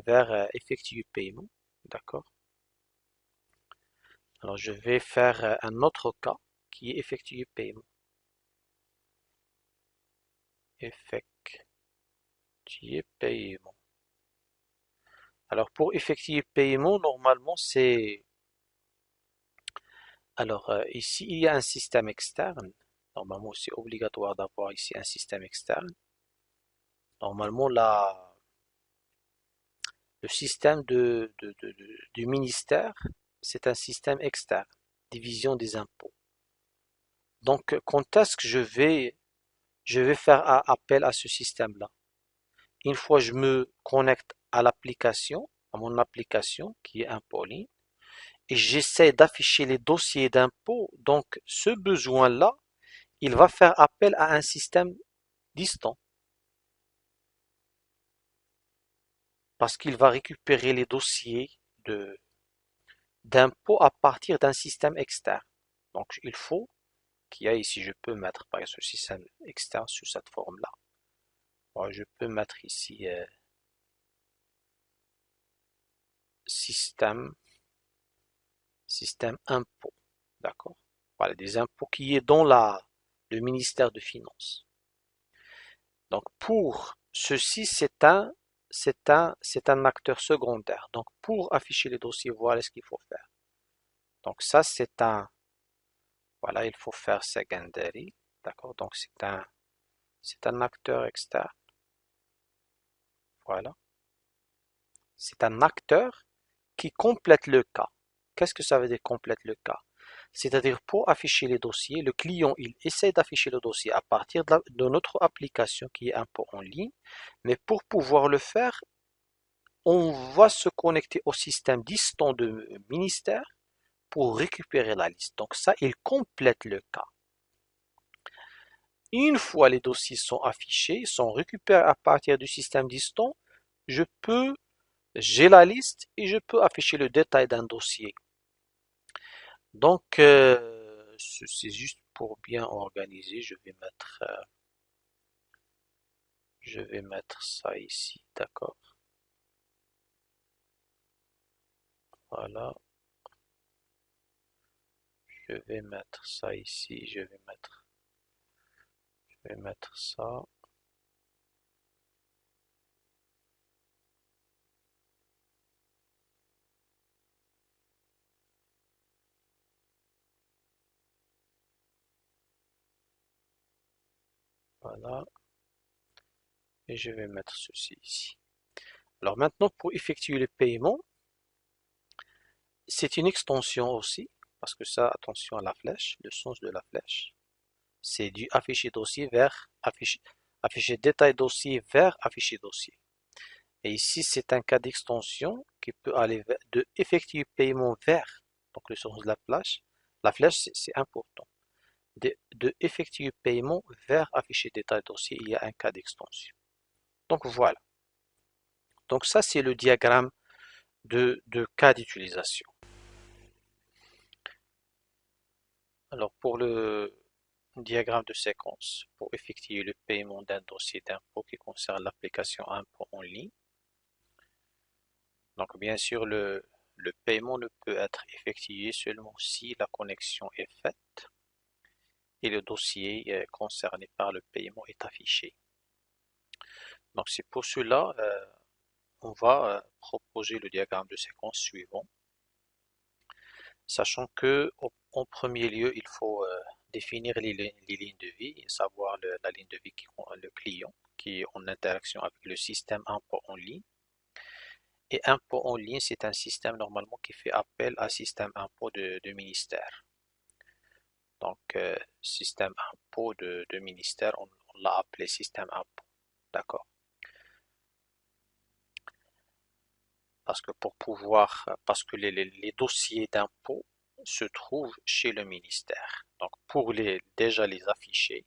vers effectuer paiement. D'accord? Alors, je vais faire un autre cas qui est effectuer paiement. Effectuer paiement. Alors, pour effectuer paiement, normalement, c'est... Alors, ici, il y a un système externe. Normalement, c'est obligatoire d'avoir ici un système externe. Normalement, le système du ministère, c'est un système externe, division des impôts. Donc, quand est-ce que je vais faire appel à ce système-là? Une fois je me connecte à l'application, à mon application qui est Impoline, et j'essaie d'afficher les dossiers d'impôts, donc ce besoin-là, il va faire appel à un système distant. Parce qu'il va récupérer les dossiers d'impôts à partir d'un système externe. Donc il faut qu'il y ait ici, je peux mettre par exemple ce système externe sous cette forme-là. Moi, je peux mettre ici système impôt, d'accord? Voilà, des impôts qui est dans le ministère de Finances. Donc pour ceci, c'est un acteur secondaire. Donc pour afficher les dossiers, voilà ce qu'il faut faire. Donc ça, voilà, il faut faire secondary, d'accord? Donc c'est un acteur externe, voilà. C'est un acteur qui complète le cas. Qu'est-ce que ça veut dire complète le cas? C'est-à-dire pour afficher les dossiers, le client il essaie d'afficher le dossier à partir de notre application qui est impôt en ligne, mais pour pouvoir le faire, on va se connecter au système distant de ministère pour récupérer la liste. Donc ça, il complète le cas. Une fois les dossiers sont affichés, sont récupérés à partir du système distant, j'ai la liste et je peux afficher le détail d'un dossier. Donc, c'est juste pour bien organiser, je vais mettre ça ici, d'accord? Voilà, je vais mettre ça ici, je vais mettre ça, voilà, et je vais mettre ceci ici. Alors maintenant, pour effectuer le paiement, c'est une extension aussi, parce que ça, attention à la flèche, le sens de la flèche, c'est du afficher dossier vers afficher détail dossier vers afficher dossier. Et ici, c'est un cas d'extension qui peut aller de effectuer paiement vers, donc le sens de la flèche c'est important. De effectuer paiement vers afficher détail dossier, il y a un cas d'extension. Donc voilà. Donc ça, c'est le diagramme de cas d'utilisation. Alors pour le diagramme de séquence, pour effectuer le paiement d'un dossier d'impôt qui concerne l'application impôt en ligne. Donc bien sûr, le paiement ne peut être effectué seulement si la connexion est faite et le dossier concerné par le paiement est affiché. Donc c'est pour cela on va proposer le diagramme de séquence suivant, sachant que en premier lieu, il faut définir les lignes de vie, et savoir la ligne de vie qui le client qui est en interaction avec le système impôt en ligne. Et impôt en ligne, c'est un système normalement qui fait appel à système impôt de ministère. Donc, système impôt de ministère, on l'a appelé système impôt. D'accord. Parce que les dossiers d'impôt se trouvent chez le ministère. Donc, pour déjà les afficher,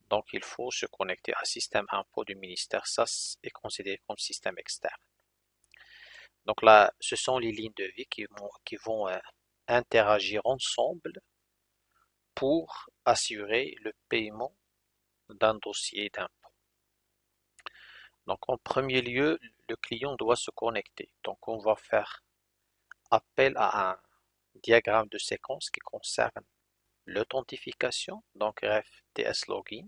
donc il faut se connecter à système impôt du ministère. Ça est considéré comme système externe. Donc là, ce sont les lignes de vie qui vont interagir ensemble pour assurer le paiement d'un dossier d'impôt. Donc en premier lieu, le client doit se connecter. Donc on va faire appel à un diagramme de séquence qui concerne l'authentification, donc ref TS login.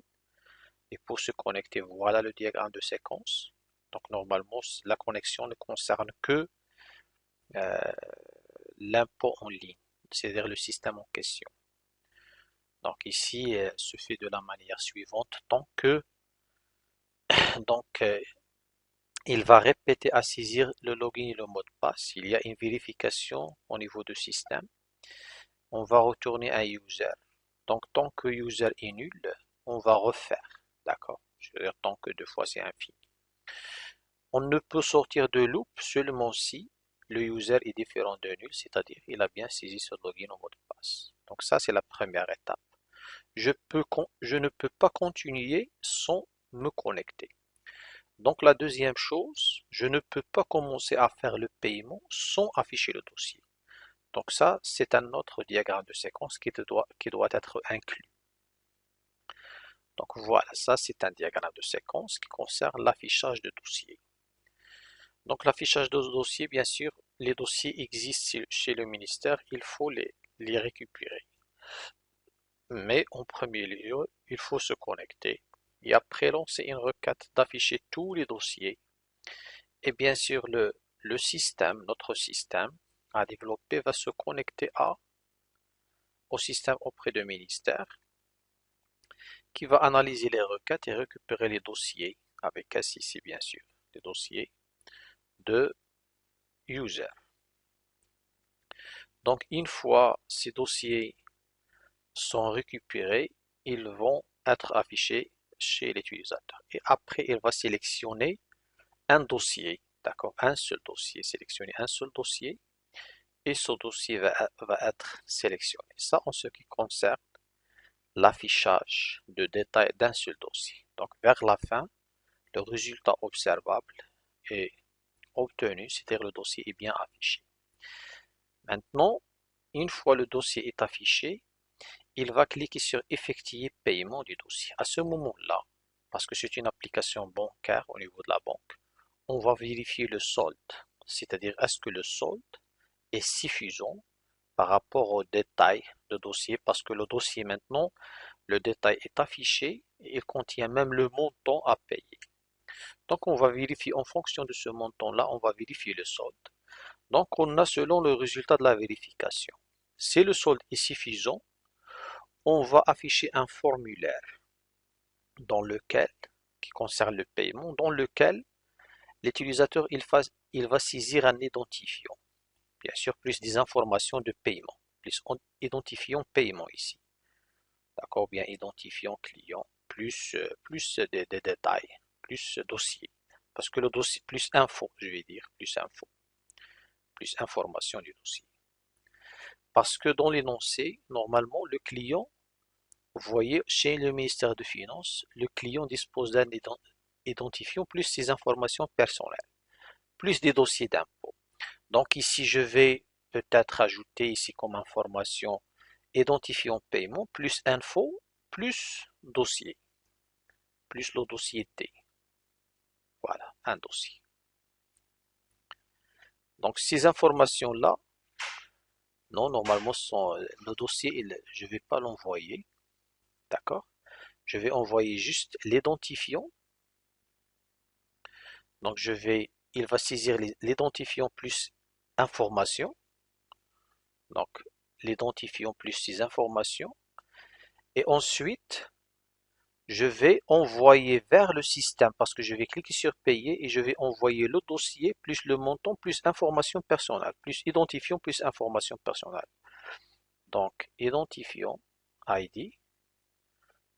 Et pour se connecter, voilà le diagramme de séquence. Donc normalement, la connexion ne concerne que euh, l'impôt en ligne, c'est-à-dire le système en question. Donc ici, se fait de la manière suivante, tant que donc il va répéter à saisir le login et le mot de passe. Il y a une vérification au niveau du système. On va retourner un user. Donc tant que user est nul, on va refaire. D'accord? Je veux dire tant que deux fois c'est infini. On ne peut sortir de loop seulement si le user est différent de nul, c'est-à-dire il a bien saisi ce login au mot de passe. Donc ça c'est la première étape. Je ne peux pas continuer sans me connecter. Donc la deuxième chose, je ne peux pas commencer à faire le paiement sans afficher le dossier. Donc ça, c'est un autre diagramme de séquence qui doit être inclus. Donc voilà, ça c'est un diagramme de séquence qui concerne l'affichage de dossier. Donc l'affichage de dossiers, bien sûr, les dossiers existent chez le ministère, il faut les récupérer. Mais en premier lieu, il faut se connecter et après lancer une requête d'afficher tous les dossiers. Et bien sûr, le système, notre système à développer va se connecter au système auprès du ministère qui va analyser les requêtes et récupérer les dossiers avec SIC bien sûr, les dossiers de user. Donc une fois ces dossiers sont récupérés, ils vont être affichés chez l'utilisateur. Et après, il va sélectionner un dossier, d'accord, un seul dossier, sélectionner un seul dossier, et ce dossier va être sélectionné. Ça en ce qui concerne l'affichage de détails d'un seul dossier. Donc vers la fin, le résultat observable est obtenu, c'est-à-dire le dossier est bien affiché. Maintenant, une fois le dossier est affiché, il va cliquer sur effectuer paiement du dossier. À ce moment-là, parce que c'est une application bancaire au niveau de la banque, on va vérifier le solde, c'est-à-dire est-ce que le solde est suffisant par rapport au détail de dossier, parce que le dossier maintenant, le détail est affiché et il contient même le montant à payer. Donc on va vérifier en fonction de ce montant-là, on va vérifier le solde. Donc on a selon le résultat de la vérification. Si le solde est suffisant, on va afficher un formulaire dans lequel, qui concerne le paiement, dans lequel l'utilisateur il va saisir un identifiant. Bien sûr, plus des informations de paiement, plus identifiant paiement ici. D'accord, bien identifiant client, plus des détails, plus dossier. Parce que le dossier, plus info, je vais dire, plus info, plus information du dossier. Parce que dans l'énoncé, normalement, le client, vous voyez, chez le ministère des Finances, le client dispose d'un identifiant plus ses informations personnelles, plus des dossiers d'impôt. Donc ici, je vais peut-être ajouter ici comme information identifiant paiement, plus info, plus dossier, plus le dossier T. Voilà, un dossier. Donc ces informations-là, non, normalement, sont, le dossier, je ne vais pas l'envoyer, d'accord? Je vais envoyer juste l'identifiant. Donc il va saisir l'identifiant plus information. Donc l'identifiant plus ces informations. Et ensuite, je vais envoyer vers le système parce que je vais cliquer sur payer et je vais envoyer le dossier plus le montant plus information personnelle, plus identifiant plus information personnelle. Donc identifiant ID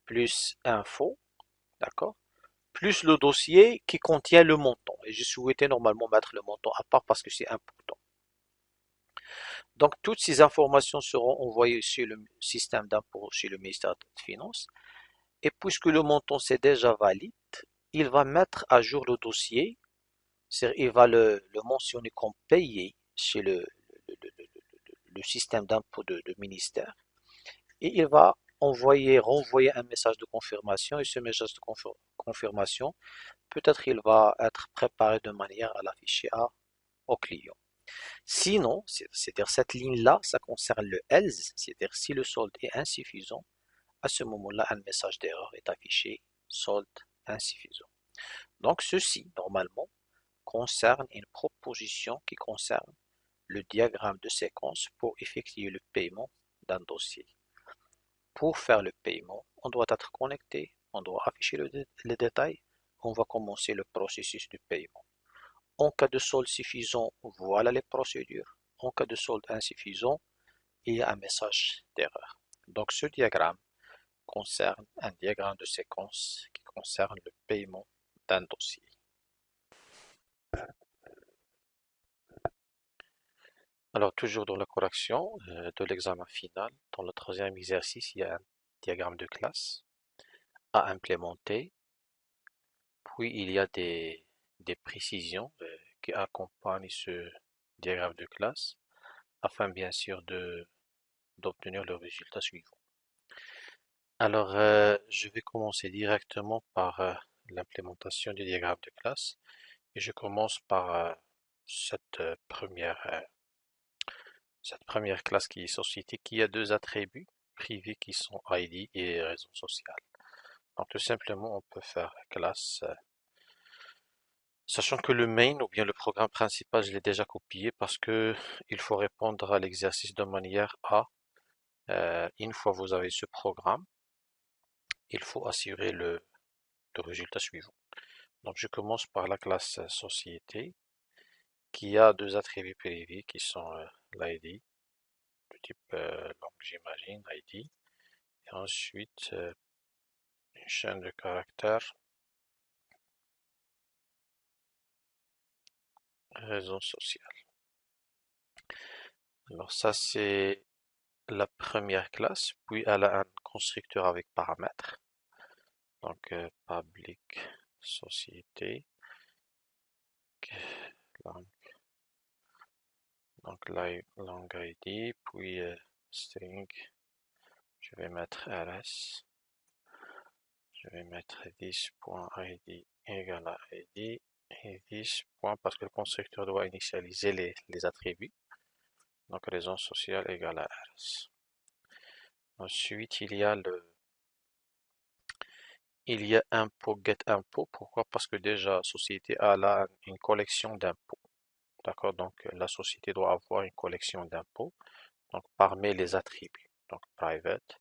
plus info, d'accord, plus le dossier qui contient le montant. Et je souhaitais normalement mettre le montant à part parce que c'est important. Donc toutes ces informations seront envoyées sur le système d'impôt chez le ministère des Finances. Et puisque le montant c'est déjà valide, il va mettre à jour le dossier, c'est-à-dire il va le mentionner comme payé chez le système d'impôt de ministère. Et il va renvoyer un message de confirmation. Et ce message de confirmation, peut-être il va être préparé de manière à l'afficher au client. Sinon, c'est-à-dire cette ligne-là, ça concerne le else, c'est-à-dire si le solde est insuffisant, à ce moment-là, un message d'erreur est affiché, solde insuffisant. Donc ceci, normalement, concerne une proposition qui concerne le diagramme de séquence pour effectuer le paiement d'un dossier. Pour faire le paiement, on doit être connecté, on doit afficher les détails, on va commencer le processus de paiement. En cas de solde suffisant, voilà les procédures. En cas de solde insuffisant, il y a un message d'erreur. Donc ce diagramme concerne un diagramme de séquence qui concerne le paiement d'un dossier. Alors toujours dans la correction de l'examen final, dans le troisième exercice, il y a un diagramme de classe à implémenter. Puis il y a des précisions qui accompagnent ce diagramme de classe afin bien sûr d'obtenir le résultat suivant. Alors je vais commencer directement par l'implémentation du diagramme de classe. Et je commence par cette première classe qui est société, qui a deux attributs privés qui sont ID et raison sociale. Donc tout simplement, on peut faire classe, sachant que le main ou bien le programme principal, je l'ai déjà copié parce que il faut répondre à l'exercice de manière à, une fois vous avez ce programme, il faut assurer le résultat suivant. Donc je commence par la classe société qui a deux attributs privés qui sont l'ID, de type langue j'imagine, ID, et ensuite une chaîne de caractères, raison sociale. Alors ça c'est la première classe, puis elle a un constructeur avec paramètres, donc public société, langue, donc langue ID, puis string, je vais mettre rs, je vais mettre 10.id égale à id, et 10 points parce que le constructeur doit initialiser les attributs, donc raison sociale égale à rs. Ensuite, il y a impôt, get impôt. Pourquoi? Parce que déjà, société a là une collection d'impôts. D'accord? Donc, la société doit avoir une collection d'impôts. Donc, parmi les attributs. Donc, private.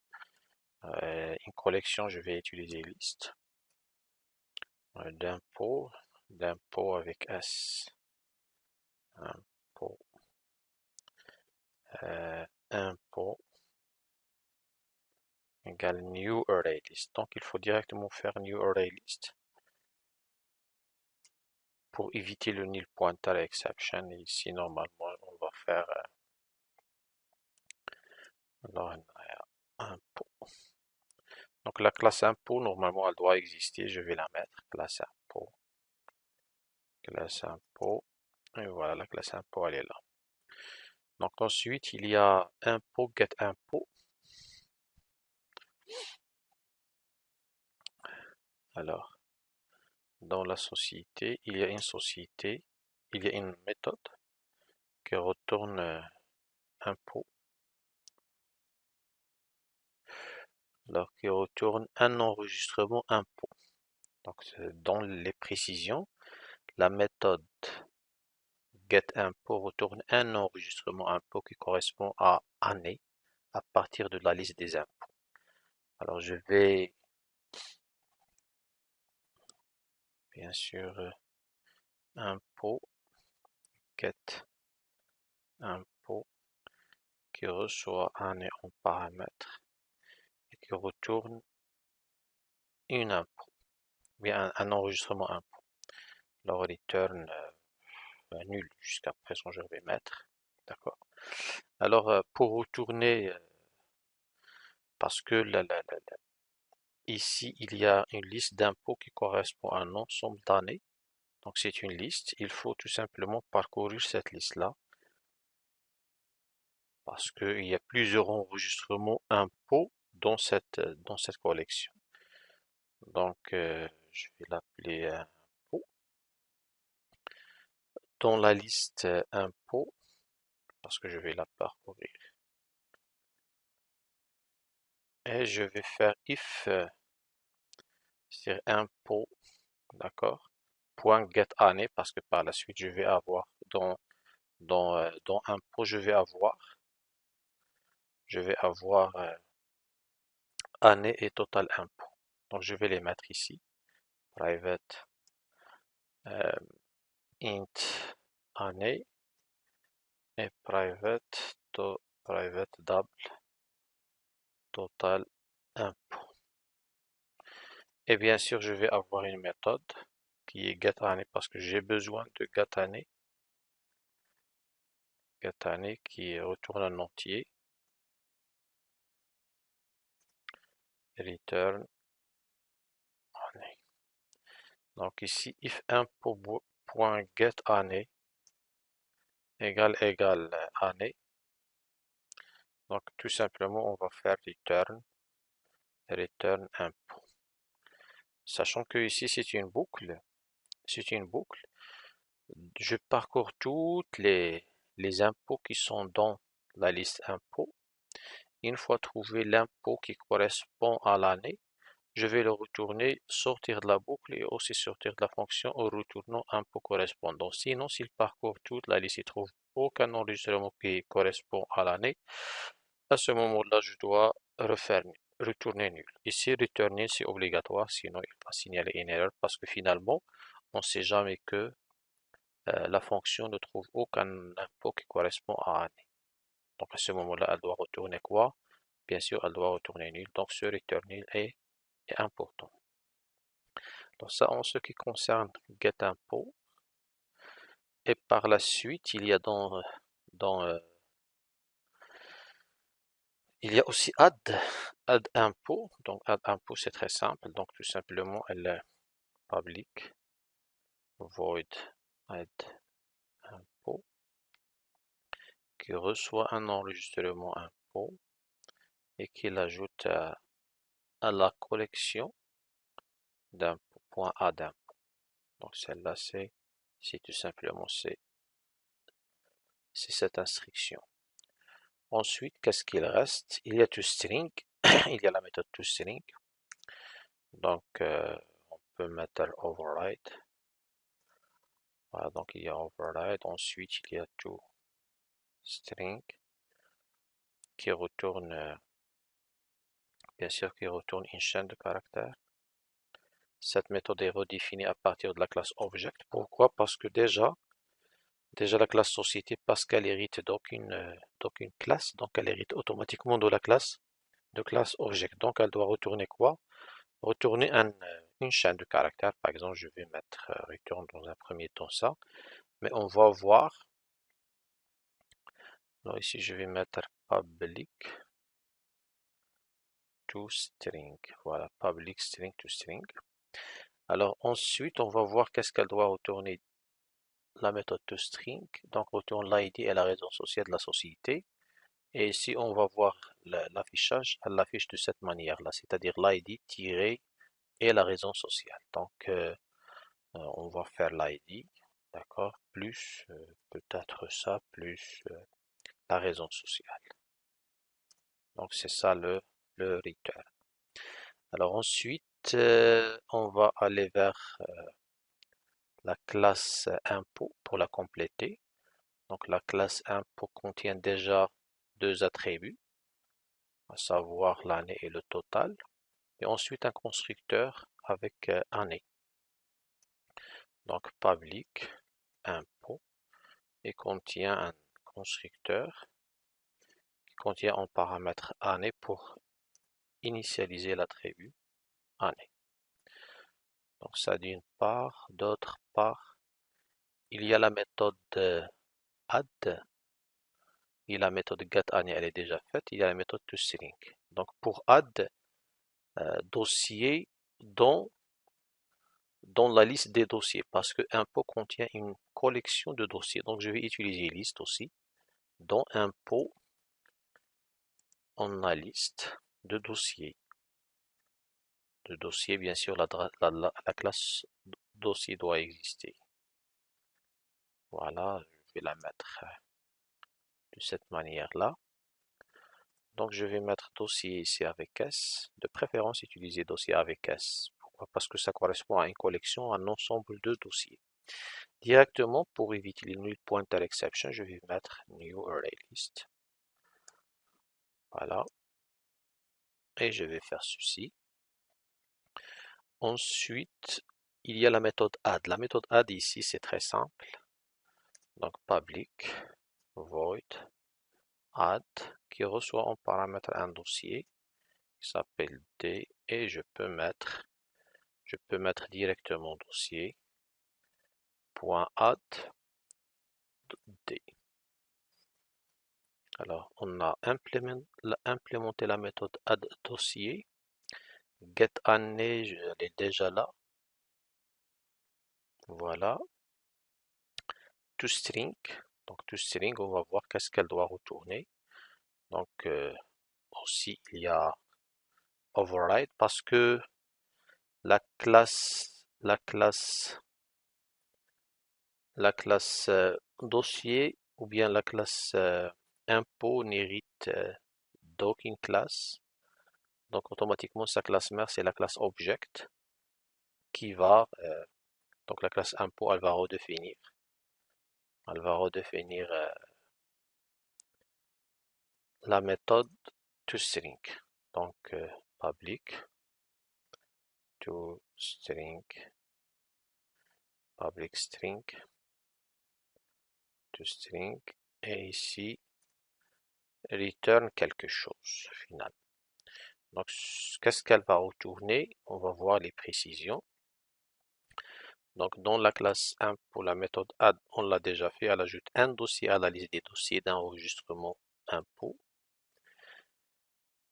Une collection, je vais utiliser liste. D'impôts. D'impôts avec S. Impôts. Impôts égale new array list. Donc, il faut directement faire new array list pour éviter le nil pointer exception. Et ici, normalement, on va faire alors, impôt. Donc, la classe impôt, normalement, elle doit exister. Je vais la mettre. Classe impôt. Classe impôt. Et voilà, la classe impôt, elle est là. Donc, ensuite, il y a impôt, get impôt. Alors, dans la société, il y a une société, il y a une méthode qui retourne impôt. Alors, qui retourne un enregistrement impôt. Donc, dans les précisions, la méthode getImpôt retourne un enregistrement impôt qui correspond à année à partir de la liste des impôts. Alors, je vais bien sûr impôt get impôt qui reçoit année en paramètre et qui retourne une impôt, bien un enregistrement impôt. Alors, return nul jusqu'à présent, je vais mettre. D'accord. Alors, pour retourner, parce que ici, il y a une liste d'impôts qui correspond à un ensemble d'années. Donc, c'est une liste. Il faut tout simplement parcourir cette liste-là parce qu'il y a plusieurs enregistrements impôts dans cette collection. Donc, je vais l'appeler impôt. Dans la liste impôts, parce que je vais la parcourir. Et je vais faire if, c'est-à-dire impôt, d'accord, point get année, parce que par la suite, je vais avoir dans impôt, je vais avoir année et total impôt. Donc, je vais les mettre ici. Private int année et private double total impôt. Et bien sûr, je vais avoir une méthode qui est getAnnée parce que j'ai besoin de getAnnée. GetAnnée qui retourne un entier. Return année. Donc ici, if impôt.getAnnée égale année. Donc tout simplement, on va faire return impôt. Sachant que ici c'est une boucle, Je parcours toutes les impôts qui sont dans la liste impôts. Une fois trouvé l'impôt qui correspond à l'année, je vais le retourner, sortir de la boucle et aussi sortir de la fonction en retournant impôt correspondant. Sinon, s'il parcourt toute la liste et trouve aucun enregistrement qui correspond à l'année, à ce moment-là, je dois retourner nul. Ici, returner, c'est obligatoire, sinon il va signaler une erreur parce que finalement, on ne sait jamais que la fonction ne trouve aucun impôt qui correspond à année. Donc à ce moment-là, elle doit retourner quoi? Bien sûr, elle doit retourner nul. Donc ce return nul est important. Donc ça, en ce qui concerne getImpôt. Et par la suite, il y a dans il y a aussi add impôt. Donc add impôt, c'est très simple. Donc tout simplement, elle est public void add impôt qui reçoit un enregistrement impôt et qui l'ajoute à la collection d'impôt, point A d'impôt. Donc celle-là, c'est tout simplement c'est cette instruction. Ensuite, qu'est-ce qu'il reste? Il y a toString, il y a la méthode toString. Donc on peut mettre override. Voilà, donc il y a override. Ensuite, il y a toString qui retourne, bien sûr, qui retourne une chaîne de caractères. Cette méthode est redéfinie à partir de la classe object. Pourquoi? Parce que déjà la classe société, parce qu'elle hérite d'aucune classe, donc elle hérite automatiquement de la classe object. Donc elle doit retourner quoi? Retourner une chaîne de caractères. Par exemple, je vais mettre return dans un premier temps ça, mais on va voir. Alors ici, je vais mettre public toString. Voilà, public string toString. Alors ensuite, on va voir qu'est-ce qu'elle doit retourner. La méthode toString, donc retourne l'ID et la raison sociale de la société. Et ici, on va voir l'affichage, elle l'affiche de cette manière-là, c'est-à-dire l'ID tiré et la raison sociale. Donc, on va faire l'ID, d'accord, plus peut-être ça, plus la raison sociale. Donc, c'est ça le return. Alors ensuite, on va aller vers la classe impôt pour la compléter. Donc, la classe impôt contient déjà deux attributs, à savoir l'année et le total. Et ensuite un constructeur avec année. Donc public impôt et contient un constructeur qui contient en paramètre année pour initialiser l'attribut année. Donc ça d'une part, d'autre part, il y a la méthode add et la méthode getAnnée, elle est déjà faite. Il y a la méthode toString. Donc pour add dossier dans la liste des dossiers parce que impôt contient une collection de dossiers. Donc je vais utiliser liste aussi. Dans impôt, on a liste de dossiers. De dossiers, bien sûr, la classe dossier doit exister. Voilà, je vais la mettre de cette manière-là. Donc je vais mettre dossier ici avec S. De préférence, utiliser dossier avec S. Pourquoi? Parce que ça correspond à une collection, un ensemble de dossiers. Directement, pour éviter les null pointer exception, je vais mettre new array list. Voilà. Et je vais faire ceci. Ensuite, il y a la méthode add. La méthode add ici, c'est très simple. Donc public void add qui reçoit en paramètre un dossier qui s'appelle D et je peux mettre directement dossier .add D. Alors, on a implémenté la méthode add dossier. getAnnée, elle est déjà là. Voilà. ToString. Donc ToString, on va voir qu'est-ce qu'elle doit retourner. Donc aussi, il y a override parce que la classe la classe dossier ou bien la classe impôt n'hérite d'aucune classe. Donc automatiquement sa classe mère c'est la classe object qui va, donc la classe impôt elle va redéfinir la méthode toString. Donc public toString, public string, toString, et ici return quelque chose final. Donc qu'est-ce qu'elle va retourner? On va voir les précisions. Donc dans la classe imp pour la méthode add, on l'a déjà fait, elle ajoute un dossier à la liste des dossiers d'enregistrement impôt.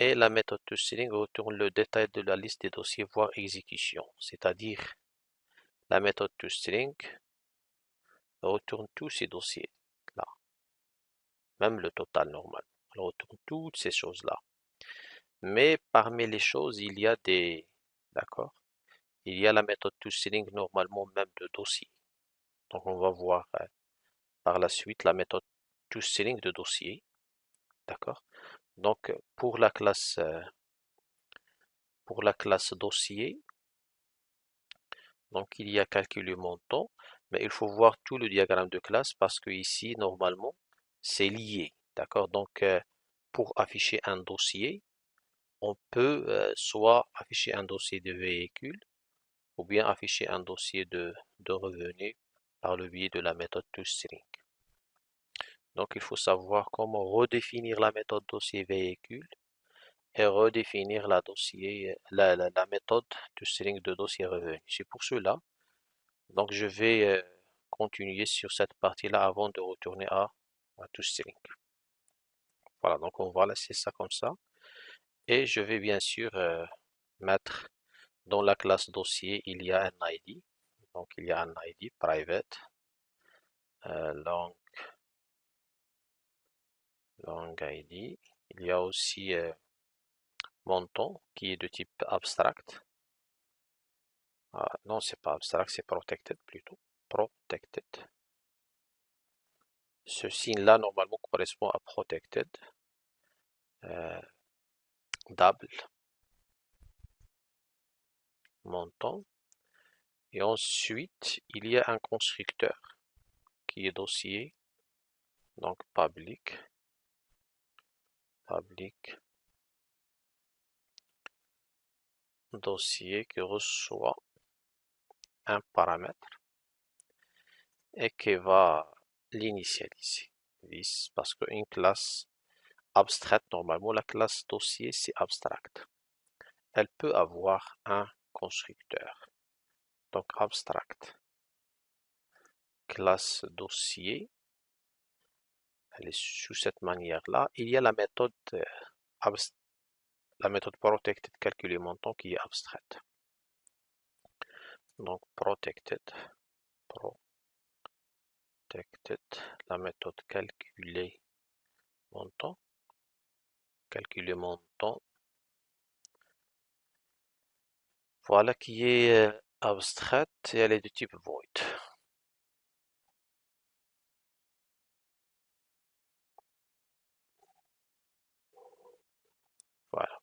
Et la méthode toString retourne le détail de la liste des dossiers voire exécution. C'est-à-dire la méthode toString retourne tous ces dossiers là, même le total normal. Elle retourne toutes ces choses-là. Mais parmi les choses, il y a des... D'accord? Il y a la méthode toString normalement même de dossier. Donc on va voir par la suite la méthode toString de dossier. D'accord? Donc pour la classe dossier, donc il y a calculer montant, mais il faut voir tout le diagramme de classe parce que ici normalement c'est lié. D'accord? Donc pour afficher un dossier, on peut soit afficher un dossier de véhicule ou bien afficher un dossier de revenus par le biais de la méthode toString. Donc il faut savoir comment redéfinir la méthode dossier véhicule et redéfinir la méthode toString de dossier revenu. C'est pour cela, donc je vais continuer sur cette partie-là avant de retourner à toString. Voilà, donc on va laisser ça comme ça. Et je vais bien sûr mettre dans la classe dossier, il y a un ID. Donc il y a un ID private, long ID. Il y a aussi montant qui est de type abstract. Ah, non, c'est pas abstract, c'est protected plutôt. Protected. Ce signe-là, normalement, correspond à protected. Double. Montant. Et ensuite, il y a un constructeur qui est dossier. Donc, public. Dossier qui reçoit un paramètre et qui va l'initialiser. Parce qu'une classe abstraite, normalement la classe dossier c'est abstract. Elle peut avoir un constructeur. Donc abstract. Classe dossier. Elle est sous cette manière-là. Il y a la méthode protected calculer montant qui est abstraite. Donc protected. La méthode calculer montant. Voilà qui est abstraite et elle est de type void. Voilà.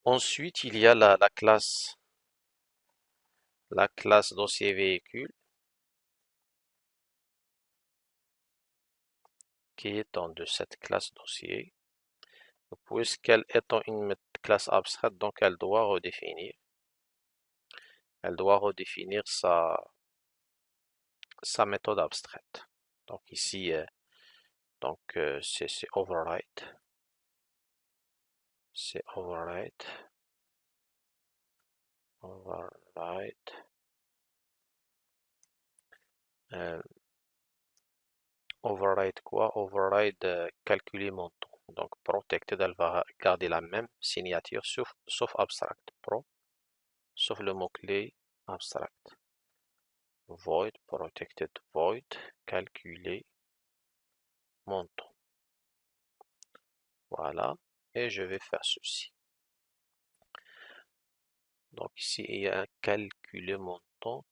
Ensuite, il y a la classe dossier véhicule qui est de cette classe dossier. Puisqu'elle est une classe abstraite, donc elle doit redéfinir sa méthode abstraite. Donc ici, c'est override. C'est override. Override quoi? Override calculer montant. Donc protected, elle va garder la même signature sauf abstract. Sauf le mot-clé abstract. Void, protected void, calculer montant. Voilà. Et je vais faire ceci. Donc ici, il y a un calculer montant.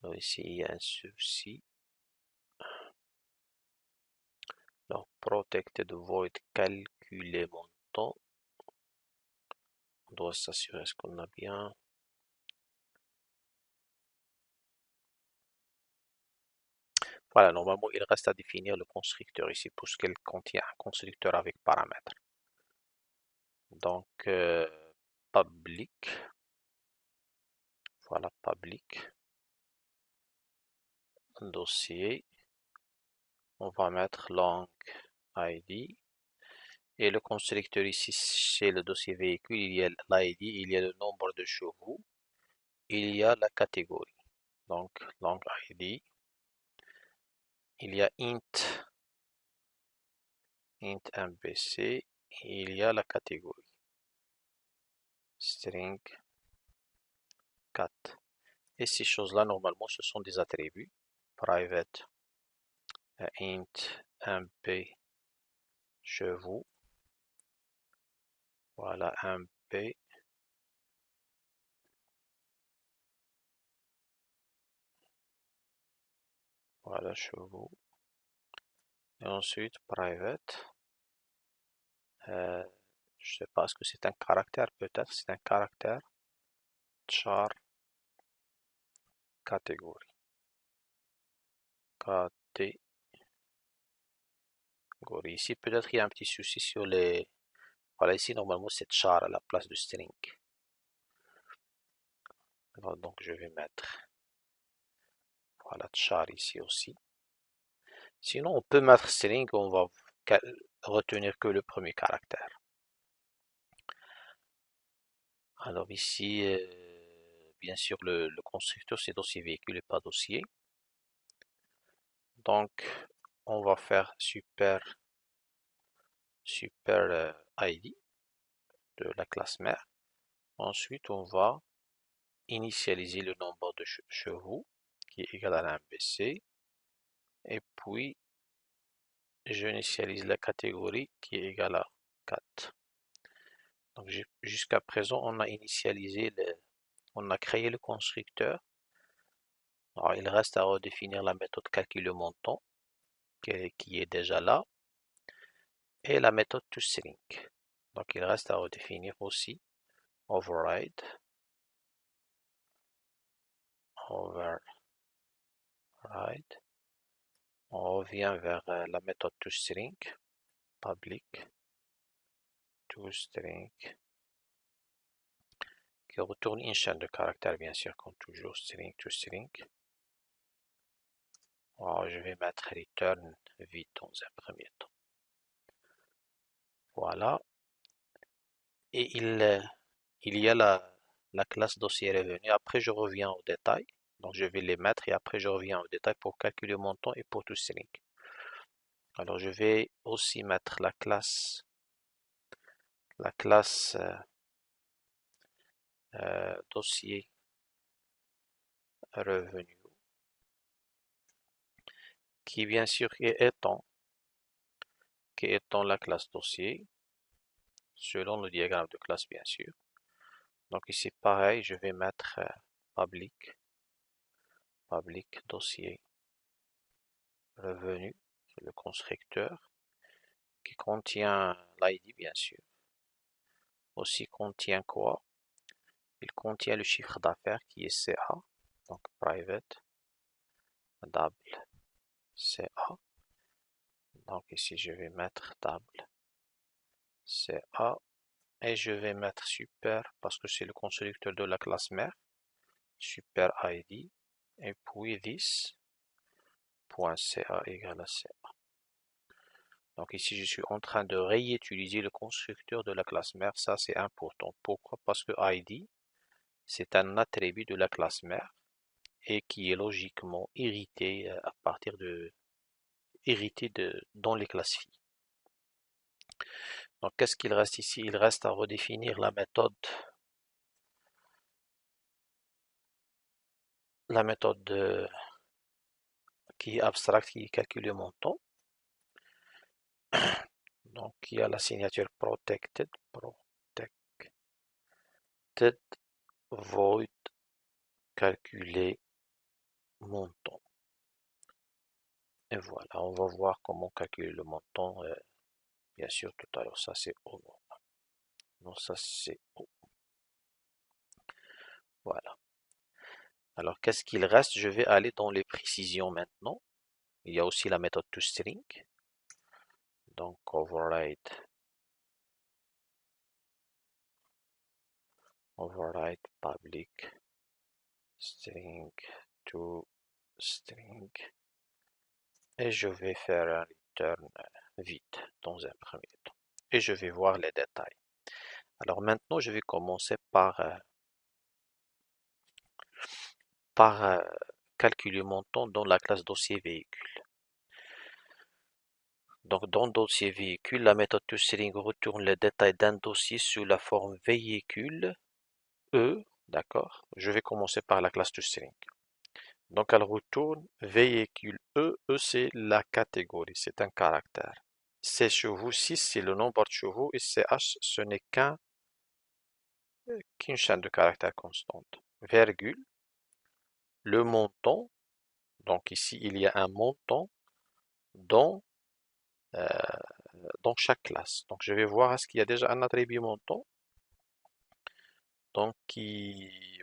Alors ici, il y a un souci. Alors, protected void, calculer montant. On doit s'assurer ce qu'on a bien. Voilà, normalement, il reste à définir le constructeur ici, puisqu'il contient un constructeur avec paramètres. Donc, public. Voilà, public. Dossier. On va mettre long ID. Et le constructeur ici, chez le dossier véhicule, il y a l'ID, il y a le nombre de chevaux, il y a la catégorie. Donc, long ID. Il y a int MPC, et il y a la catégorie. String 4. Et ces choses-là, normalement, ce sont des attributs. Private int mp chevaux. Voilà, mp. Voilà, chevaux. Et ensuite, private. Je sais pas, est-ce que c'est un caractère? Peut-être c'est un caractère. Char catégorie. Catégorie. Ici, peut-être il y a un petit souci sur les. Voilà, ici, normalement, c'est char à la place de string. Alors, donc, je vais mettre. Voilà, char ici aussi. Sinon, on peut mettre string, on va retenir que le premier caractère. Alors ici, bien sûr, le constructeur, c'est dossier véhicule et pas dossier. Donc, on va faire super ID de la classe mère. Ensuite, on va initialiser le nombre de chevaux qui est égal à l'MPC. Et puis, j'initialise la catégorie qui est égale à 4. Donc, jusqu'à présent, on a initialisé on a créé le constructeur. Alors, il reste à redéfinir la méthode calcul montant qui est déjà là et la méthode toString. Donc, il reste à redéfinir aussi override. Override. On revient vers la méthode toString. Public toString qui retourne une chaîne de caractères, bien sûr, comme toujours, string toString. Alors, je vais mettre return vide dans un premier temps. Voilà. Et il y a la classe dossier revenu. Après, je reviens au détail. Donc, je vais les mettre et après, je reviens au détail pour calculer mon temps et pour toString. Alors, je vais aussi mettre la classe dossier revenu qui, bien sûr, qui étend la classe dossier selon le diagramme de classe, bien sûr. Donc, ici, pareil, je vais mettre public dossier revenu, c'est le constructeur qui contient l'ID bien sûr. Aussi contient quoi? Il contient le chiffre d'affaires qui est CA, donc private double CA. Donc ici je vais mettre double CA et je vais mettre super parce que c'est le constructeur de la classe mère, super ID et puis this.ca égale à CA. Donc ici, je suis en train de réutiliser le constructeur de la classe mère. Ça, c'est important. Pourquoi? Parce que ID, c'est un attribut de la classe mère et qui est logiquement hérité à partir de dans les classes filles. Donc, qu'est-ce qu'il reste ici? Il reste à redéfinir la méthode qui est abstracte, qui calcule le montant. Donc, il y a la signature protected void calculer montant. Et voilà, on va voir comment calculer le montant. Bien sûr, tout à l'heure, ça c'est O. Non, ça c'est O. Voilà. Alors, qu'est-ce qu'il reste? Je vais aller dans les précisions maintenant. Il y a aussi la méthode toString. Donc, override public string to string. Et je vais faire un return vide dans un premier temps. Et je vais voir les détails. Alors maintenant, je vais commencer par calculer mon temps dans la classe dossier véhicule. Donc dans dossier véhicule, la méthode toString retourne les détails d'un dossier sous la forme véhicule E, d'accord? Je vais commencer par la classe toString. Donc elle retourne véhicule E, E c'est la catégorie, c'est un caractère. C chevaux, 6 c'est le nombre de chevaux et CH ce n'est qu'une chaîne de caractères constante. Virgule, le montant, donc ici il y a un montant dans, euh, dans chaque classe. Donc je vais voir est-ce qu'il y a déjà un attribut montant. Donc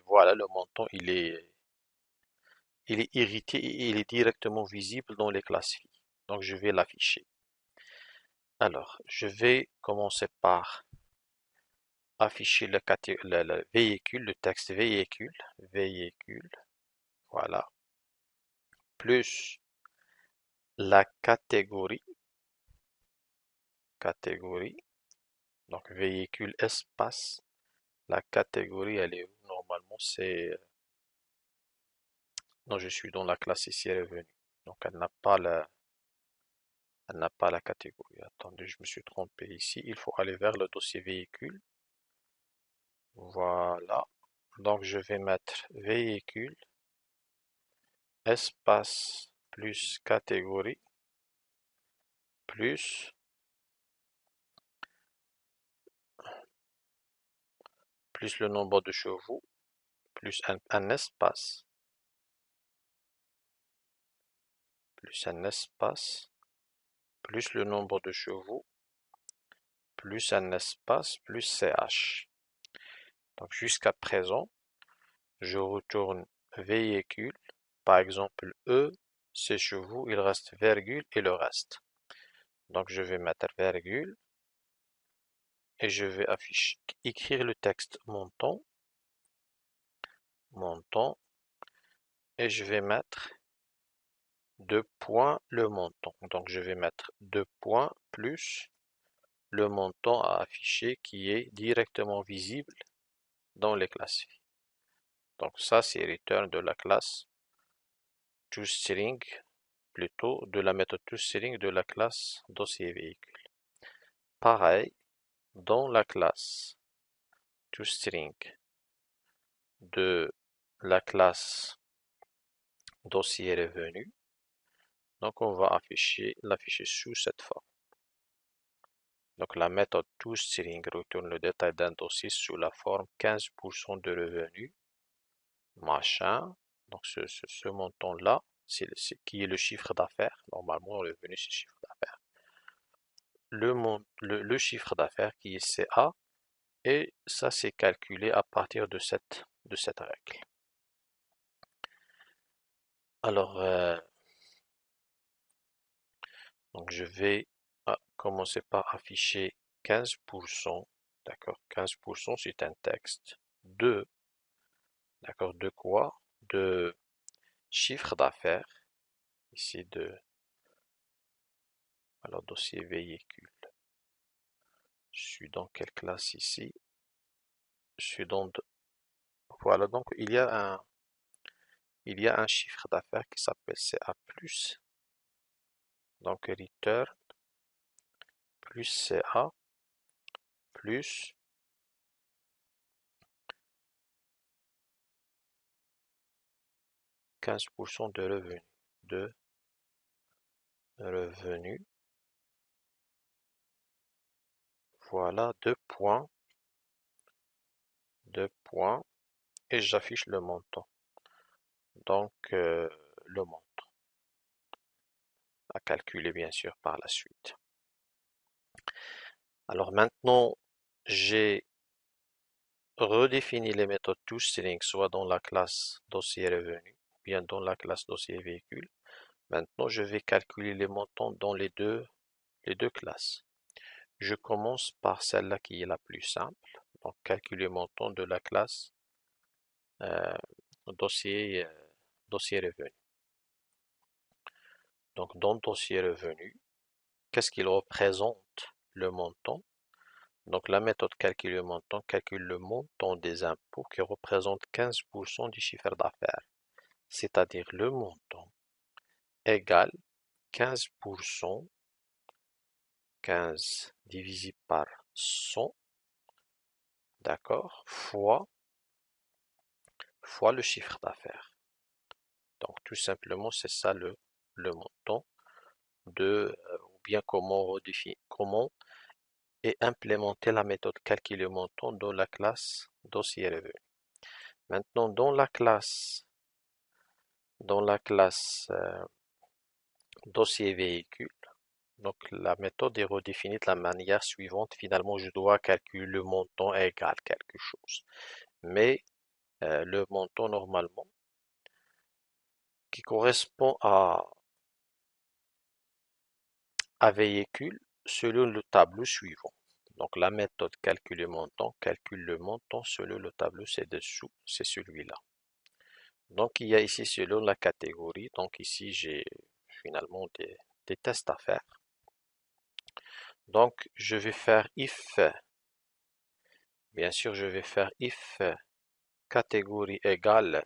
voilà, le montant il est irrité et il est directement visible dans les classes filles. Donc je vais l'afficher. Alors, je vais commencer par afficher le véhicule, le texte véhicule, voilà, plus la catégorie, donc véhicule espace, la catégorie elle est où? Normalement c'est, non je suis dans la classe ici revenu, donc elle n'a pas la catégorie. Attendez, je me suis trompé ici, il faut aller vers le dossier véhicule, voilà, donc je vais mettre véhicule, espace plus catégorie, plus le nombre de chevaux, plus un espace, plus un espace, plus le nombre de chevaux, plus un espace, plus CH. Donc jusqu'à présent, je retourne véhicule, par exemple E, c'est chevaux, il reste virgule et le reste. Donc je vais mettre virgule et je vais écrire le texte montant, et je vais mettre deux points le montant. Donc je vais mettre deux points plus le montant à afficher qui est directement visible dans les classes. Donc ça c'est return de la classe toString, plutôt de la méthode toString de la classe dossier véhicule. Pareil, dans la classe toString de la classe dossier revenu, donc on va l'afficher sous cette forme. Donc la méthode toString retourne le détail d'un dossier sous la forme 15% de revenu, machin. Donc ce montant-là, c'est qui est le chiffre d'affaires. Normalement, le revenu, c'est le chiffre d'affaires. Le chiffre d'affaires qui est CA, et ça, c'est calculé à partir de cette règle. Alors, donc je vais commencer par afficher 15%. D'accord, 15% c'est un texte. D'accord, de quoi? De chiffre d'affaires. Ici alors dossier véhicule. Je suis dans quelle classe ici? Je suis dans voilà, donc il y a un chiffre d'affaires qui s'appelle CA+, donc return plus CA plus 15% de revenus. Voilà, deux points, et j'affiche le montant. Donc le montant, à calculer bien sûr par la suite. Alors maintenant, j'ai redéfini les méthodes toString, soit dans la classe dossier revenu, ou bien dans la classe dossier véhicule. Maintenant, je vais calculer les montants dans les deux classes. Je commence par celle-là qui est la plus simple, donc calculer montant de la classe euh, dossier, dossier revenu. Donc dans dossier revenu, qu'est-ce qu'il représente le montant? Donc la méthode calcule le montant, calcule le montant des impôts qui représente 15% du chiffre d'affaires. C'est-à-dire le montant égale 15%, 15 divisé par 100, d'accord, fois le chiffre d'affaires. Donc tout simplement, c'est ça le montant ou bien comment est implémenter la méthode calcul le montant dans la classe dossier revenu. Maintenant, dans la classe dossier véhicule, donc la méthode est redéfinie de la manière suivante. Finalement, je dois calculer le montant égal quelque chose. Mais le montant normalement qui correspond à véhicule selon le tableau suivant. Donc la méthode calcule le montant selon le tableau ci-dessous, c'est celui-là. Donc il y a ici selon la catégorie, donc ici j'ai finalement des tests à faire. Donc je vais faire if, bien sûr je vais faire if catégorie égale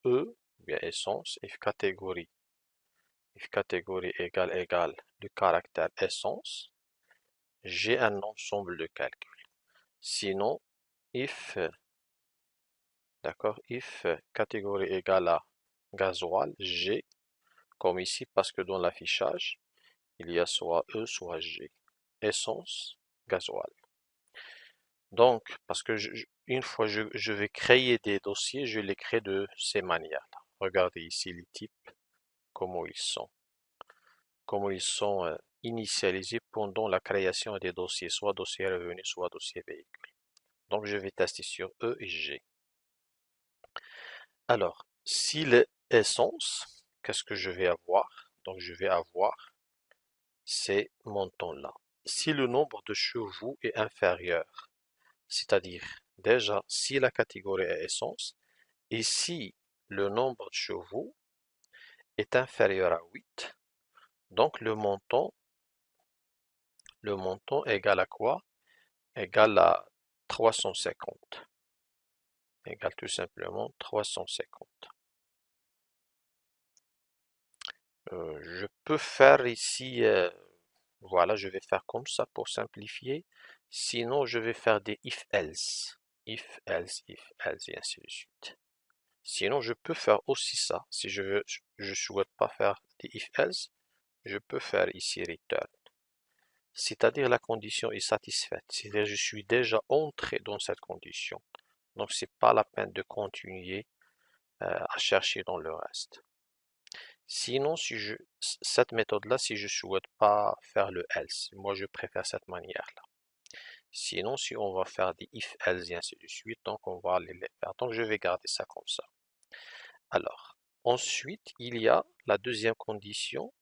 E, bien essence, if catégorie égale le caractère essence, j'ai un ensemble de calculs. Sinon, if, d'accord, if catégorie égale à gasoil, G, comme ici, parce que dans l'affichage, il y a soit E, soit G. Essence, gasoil. Donc, parce que une fois je vais créer des dossiers, je les crée de ces manières-là. Regardez ici les types, comment ils sont. Comment ils sont initialisés pendant la création des dossiers, soit dossier revenu, soit dossier véhicule. Donc, je vais tester sur E et G. Alors, si l'essence, qu'est-ce que je vais avoir? Donc, je vais avoir ces montants-là. Si le nombre de chevaux est inférieur, c'est-à-dire déjà si la catégorie est essence, et si le nombre de chevaux est inférieur à 8, donc le montant égale à quoi? Égale à 350. Égale tout simplement 350. Je peux faire ici, voilà, je vais faire comme ça pour simplifier. Sinon, je vais faire des if-else. If-else, if-else, et ainsi de suite. Sinon, je peux faire aussi ça. Si je souhaite pas faire des if-else, je peux faire ici return. C'est-à-dire la condition est satisfaite. C'est-à-dire je suis déjà entré dans cette condition. Donc, c'est pas la peine de continuer à chercher dans le reste. Sinon, cette méthode-là, si je souhaite pas faire le else, moi je préfère cette manière-là. Sinon, si on va faire des if, else et ainsi de suite, donc on va les faire. Donc je vais garder ça comme ça. Alors, ensuite, il y a la deuxième condition.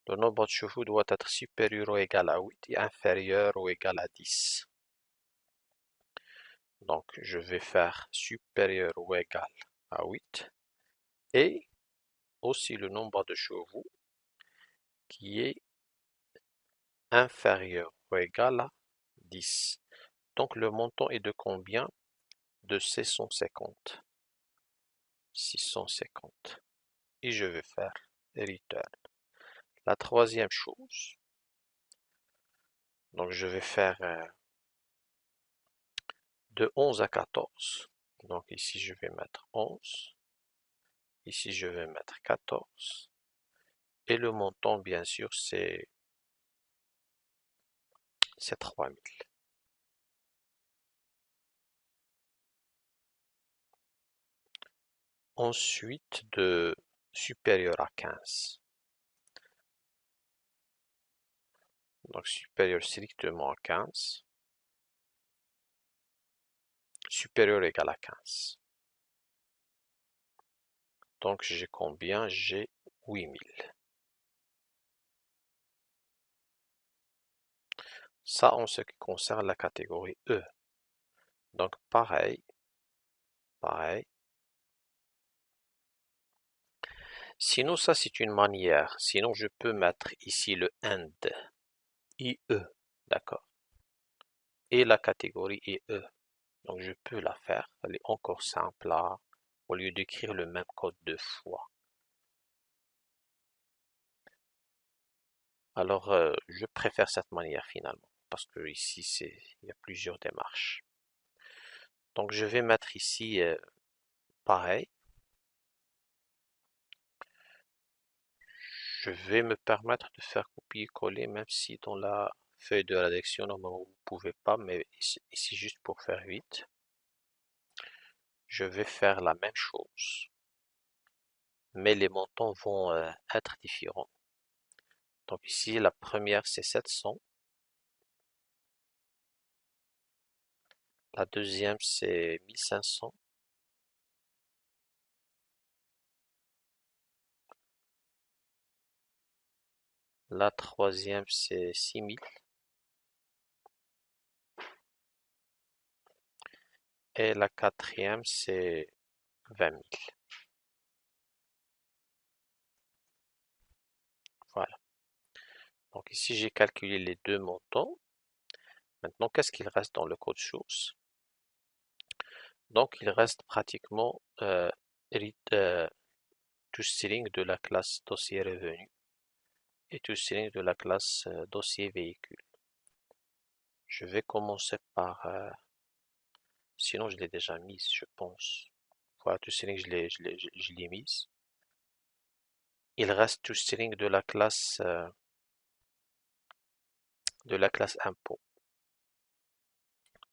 Le nombre de chevaux doit être supérieur ou égal à 8 et inférieur ou égal à 10. Donc, je vais faire supérieur ou égal à 8 et aussi le nombre de chevaux qui est inférieur ou égal à 10. Donc le montant est de combien? De 650. 650. Et je vais faire return. La troisième chose, donc je vais faire de 11 à 14. Donc ici je vais mettre 11. Ici je vais mettre 14. Et le montant bien sûr c'est 3000. Ensuite, de supérieur à 15. Donc supérieur strictement à 15. Supérieur égal à 15. Donc j'ai combien? J'ai 8000. Ça en ce qui concerne la catégorie E. Donc pareil. Sinon ça c'est une manière. Sinon je peux mettre ici le AND. IE. D'accord. Et la catégorie IE. Donc je peux la faire. Elle est encore simple là, au lieu d'écrire le même code deux fois. Alors je préfère cette manière finalement. Parce que ici il y a plusieurs démarches. Donc je vais mettre ici pareil. Je vais me permettre de faire copier-coller, même si dans la feuille de rédaction, normalement, vous ne pouvez pas, mais ici, juste pour faire vite, je vais faire la même chose, mais les montants vont être différents. Donc ici, la première, c'est 700. La deuxième, c'est 1500. La troisième, c'est 6000. Et la quatrième, c'est 20 000. Voilà. Donc ici, j'ai calculé les deux montants. Maintenant, qu'est-ce qu'il reste dans le code source? Donc, il reste pratiquement toString de la classe dossier revenu et toString de la classe dossier véhicule. Je vais commencer par, sinon je l'ai déjà mise, je pense. Voilà, toString, je l'ai mise. Il reste toString de la classe impôt.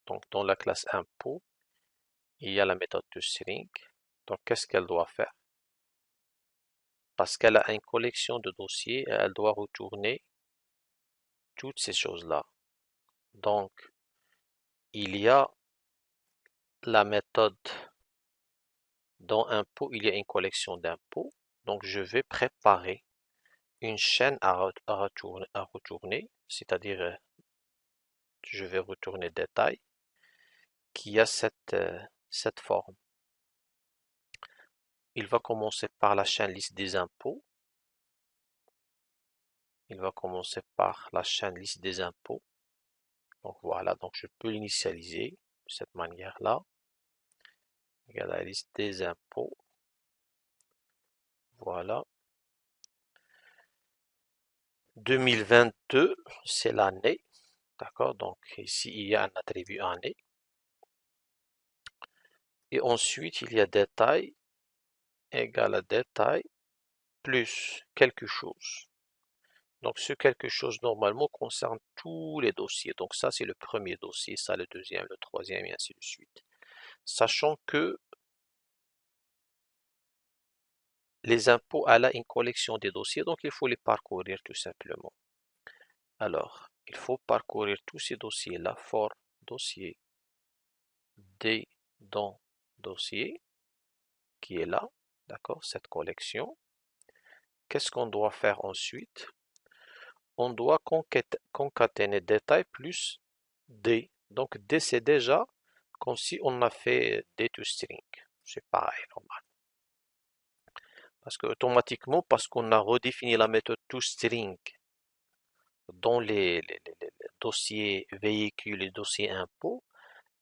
Donc, dans la classe impôt, il y a la méthode toString. Donc, qu'est-ce qu'elle doit faire? Parce qu'elle a une collection de dossiers, elle doit retourner toutes ces choses-là. Donc, il y a la méthode dans impôt, il y a une collection d'impôts. Donc, je vais préparer une chaîne à retourner, c'est-à-dire, je vais retourner détail, qui a cette forme. Il va commencer par la chaîne liste des impôts. Il va commencer par la chaîne liste des impôts. Donc voilà, donc je peux l'initialiser de cette manière-là. Regarde la liste des impôts. Voilà. 2022, c'est l'année. D'accord? Donc ici, il y a un attribut année. Et ensuite, il y a détail égale à détail plus quelque chose. Donc ce quelque chose normalement concerne tous les dossiers. Donc ça, c'est le premier dossier, ça le deuxième, le troisième et ainsi de suite. Sachant que les impôts, elle a une collection des dossiers, donc il faut les parcourir tout simplement. Alors, il faut parcourir tous ces dossiers-là, for dossier D dans dossier, qui est là, d'accord, cette collection. Qu'est-ce qu'on doit faire ensuite? On doit concaténer détail plus D. Donc D, c'est déjà comme si on a fait D to string. C'est pareil, normal. Parce que automatiquement, parce qu'on a redéfini la méthode toString dans les dossiers véhicules et dossiers impôts,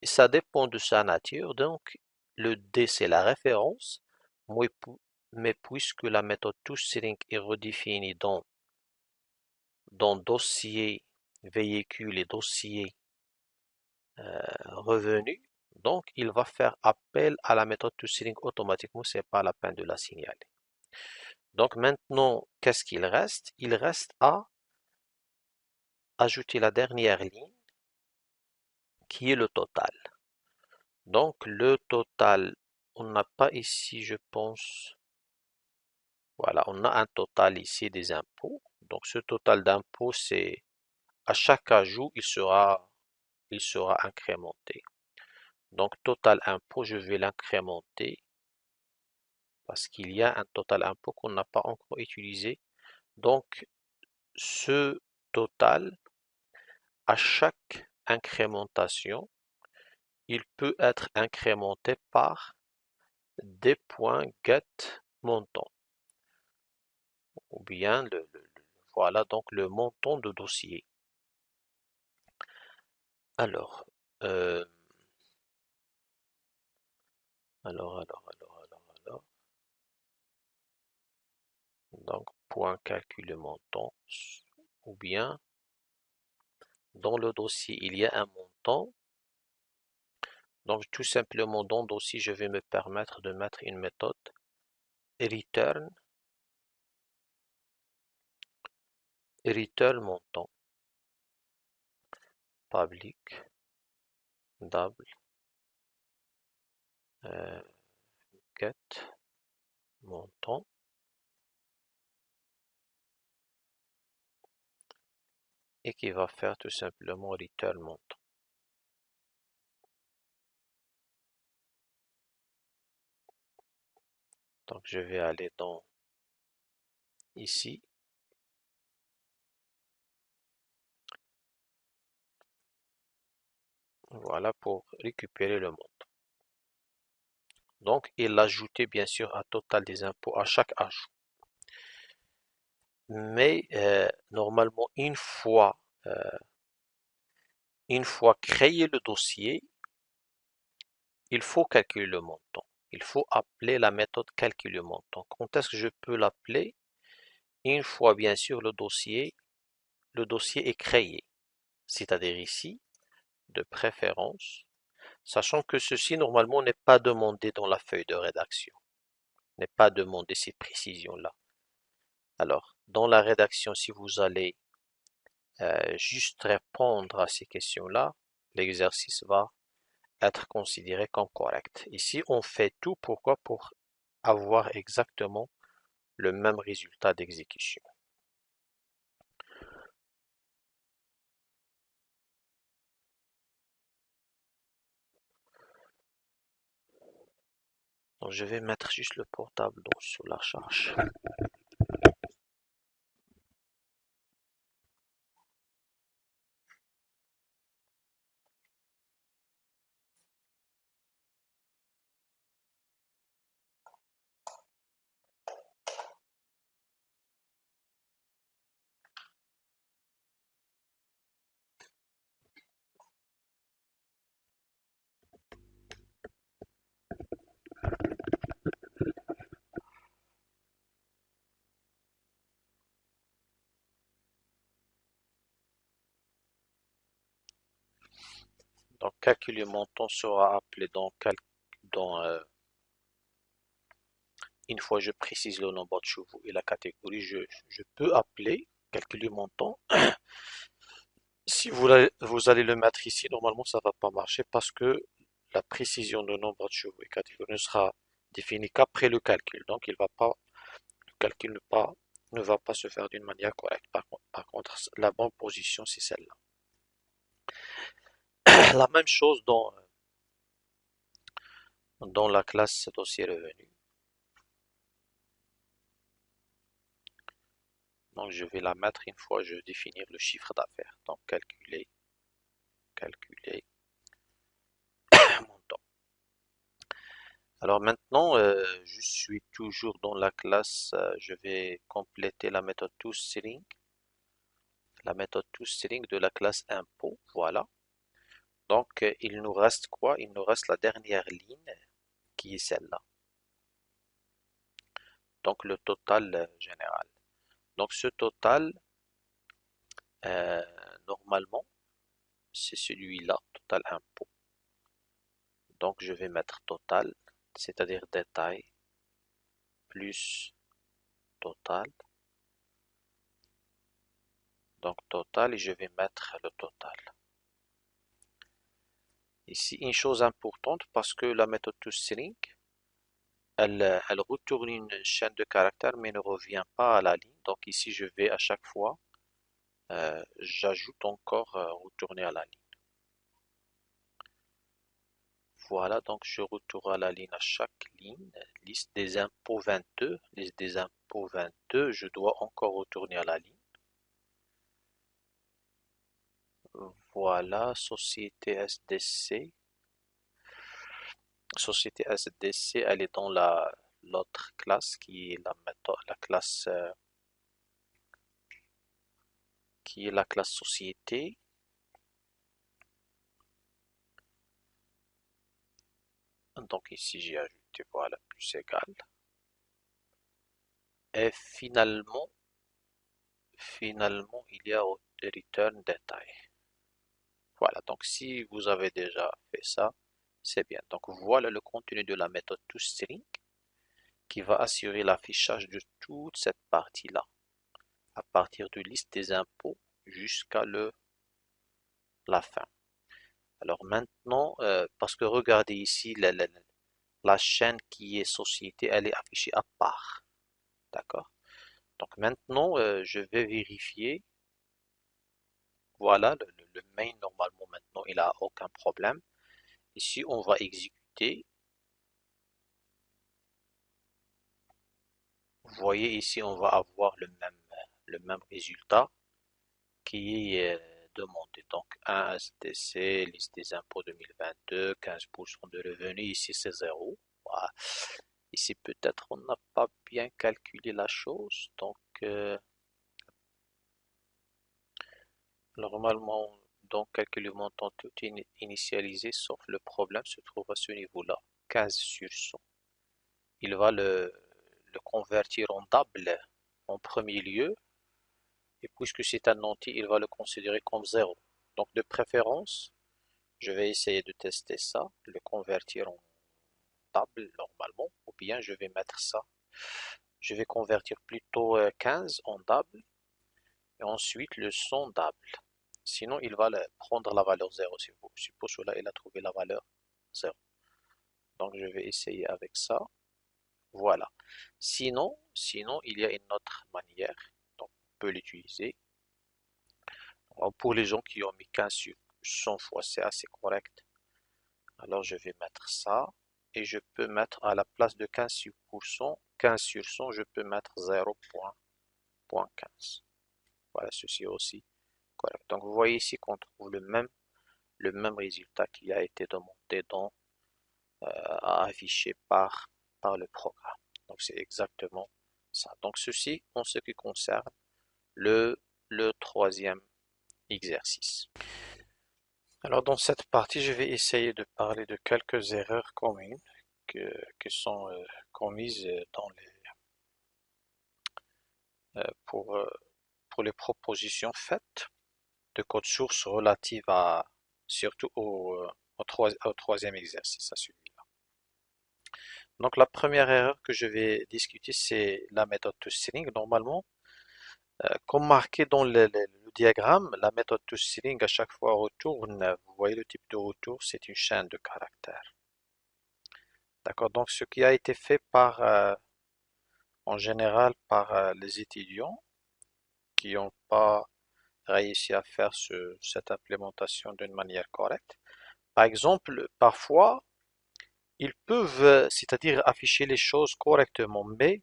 et ça dépend de sa nature. Donc, le D, c'est la référence, mais puisque la méthode toString est redéfinie dans dossier véhicule et dossier revenu, donc il va faire appel à la méthode toString automatiquement, c'est pas la peine de la signaler. Donc maintenant, qu'est-ce qu'il reste? Il reste à ajouter la dernière ligne qui est le total. Donc le total, on n'a pas ici, je pense, Voilà, on a un total ici des impôts. Donc ce total d'impôts, c'est à chaque ajout, il sera incrémenté. Donc total impôt, je vais l'incrémenter parce qu'il y a un total impôt qu'on n'a pas encore utilisé. Donc ce total, à chaque incrémentation, il peut être incrémenté par des points get montant ou bien voilà donc le montant de dossier. Alors, euh, alors, donc point calcul montant ou bien dans le dossier il y a un montant. Donc tout simplement dans le dossier je vais me permettre de mettre une méthode return montant public double euh, get montant et qui va faire tout simplement return montant. Donc je vais aller dans ici. Voilà pour récupérer le montant. Donc il ajoutait bien sûr un total des impôts à chaque ajout. Mais normalement une fois créé le dossier, il faut calculer le montant. Il faut appeler la méthode calcul le montant. Quand est-ce que je peux l'appeler? Une fois bien sûr le dossier est créé. C'est-à-dire ici, de préférence, sachant que ceci normalement n'est pas demandé dans la feuille de rédaction, n'est pas demandé ces précisions-là. Alors, dans la rédaction, si vous allez juste répondre à ces questions-là, l'exercice va être considéré comme correct. Ici, on fait tout pourquoi? Pour avoir exactement le même résultat d'exécution. Donc, je vais mettre juste le portable sous la charge. Donc, calculer montant sera appelé une fois je précise le nombre de chevaux et la catégorie, je peux appeler calculer montant. Si vous allez le mettre ici, normalement ça va pas marcher parce que la précision de nombre de chevaux et catégorie ne sera définie qu'après le calcul. Donc le calcul ne va pas se faire d'une manière correcte. Par contre, la bonne position c'est celle-là. La même chose dans la classe dossier revenu. Donc je vais la mettre une fois je définir le chiffre d'affaires. Donc calculer montant. Alors maintenant, je suis toujours dans la classe, je vais compléter la méthode toString, de la classe impôt, voilà. Donc il nous reste quoi? Il nous reste la dernière ligne qui est celle-là. Donc le total général. Donc ce total, euh, normalement, c'est celui-là, total impôt. Donc je vais mettre total, c'est-à-dire détail, plus total. Donc total et je vais mettre le total. Ici, une chose importante parce que la méthode toString, elle retourne une chaîne de caractères mais ne revient pas à la ligne. Donc ici, je vais à chaque fois, j'ajoute encore retourner à la ligne. Voilà, donc je retourne à la ligne à chaque ligne. Liste des impôts 22. Liste des impôts 22, je dois encore retourner à la ligne. Voilà, société SDC. Société SDC, elle est dans l'autre classe qui est la méthode, la classe qui est la classe société. Donc ici j'ai ajouté voilà plus égal. Et finalement il y a return détail. Voilà, donc si vous avez déjà fait ça, c'est bien. Donc voilà le contenu de la méthode toString qui va assurer l'affichage de toute cette partie-là, à partir de liste des impôts jusqu'à la fin. Alors maintenant, parce que regardez ici, la chaîne qui est société, elle est affichée à part. D'accord? Donc maintenant, je vais vérifier. Voilà, le main, normalement, maintenant, il n'a aucun problème. Ici, on va exécuter. Vous voyez, ici, on va avoir le même résultat qui est demandé. Donc, 1 STC, liste des impôts 2022, 15% de revenus. Ici, c'est 0. Voilà. Ici, peut-être on n'a pas bien calculé la chose. Donc, normalement, donc, calcul le montant tout initialisé, sauf le problème se trouve à ce niveau-là, 15 sur 100. Il va le convertir en table en premier lieu, et puisque c'est un entier, il va le considérer comme 0. Donc, de préférence, je vais essayer de tester ça, le convertir en table normalement, ou bien je vais mettre ça. Je vais convertir plutôt 15 en table, et ensuite le 100 table. Sinon, il va prendre la valeur 0. Suppose là, il a trouvé la valeur 0. Donc, je vais essayer avec ça. Voilà. Sinon, il y a une autre manière. Donc, on peut l'utiliser. Pour les gens qui ont mis 15 sur 100 fois, c'est assez correct. Alors, je vais mettre ça. Et je peux mettre à la place de 15 sur 100, je peux mettre 0.15. Voilà, ceci aussi correct. Donc, vous voyez ici qu'on trouve le même résultat qui a été demandé à afficher par le programme. Donc c'est exactement ça. Donc ceci en ce qui concerne le, le troisième exercice. Alors dans cette partie, je vais essayer de parler de quelques erreurs communes qui sont commises pour, pour les propositions faites de code source relatives surtout au troisième exercice, à celui-là. Donc la première erreur que je vais discuter, c'est la méthode toString. Normalement, comme marqué dans le diagramme, la méthode toString à chaque fois retourne, vous voyez le type de retour, c'est une chaîne de caractères. D'accord, donc ce qui a été fait en général par les étudiants qui n'ont pas réussi à faire cette implémentation d'une manière correcte. Par exemple, parfois, ils peuvent, c'est-à-dire afficher les choses correctement, mais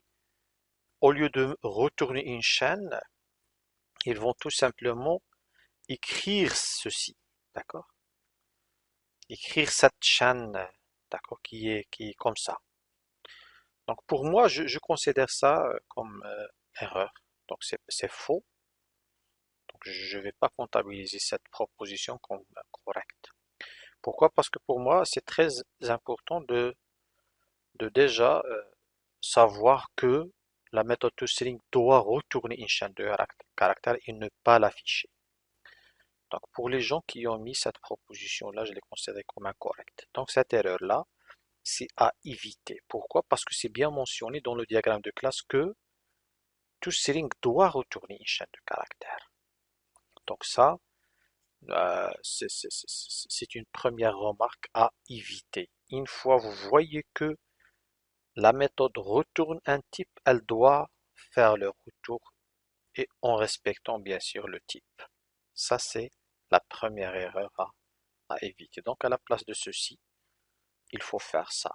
au lieu de retourner une chaîne, ils vont tout simplement écrire ceci, d'accord? Écrire cette chaîne, d'accord, qui est comme ça. Donc pour moi, je considère ça comme erreur. Donc c'est faux. Donc je ne vais pas comptabiliser cette proposition comme correcte. Pourquoi? Parce que pour moi, c'est très important de déjà savoir que la méthode toString doit retourner une chaîne de caractères et ne pas l'afficher. Donc pour les gens qui ont mis cette proposition-là, je l'ai considérée comme incorrecte. Donc cette erreur-là, c'est à éviter. Pourquoi? Parce que c'est bien mentionné dans le diagramme de classe que toString doit retourner une chaîne de caractères. Donc ça, c'est une première remarque à éviter. Une fois vous voyez que La méthode retourne un type, elle doit faire le retour et en respectant bien sûr le type. Ça, c'est la première erreur à éviter. Donc, à la place de ceci, il faut faire ça.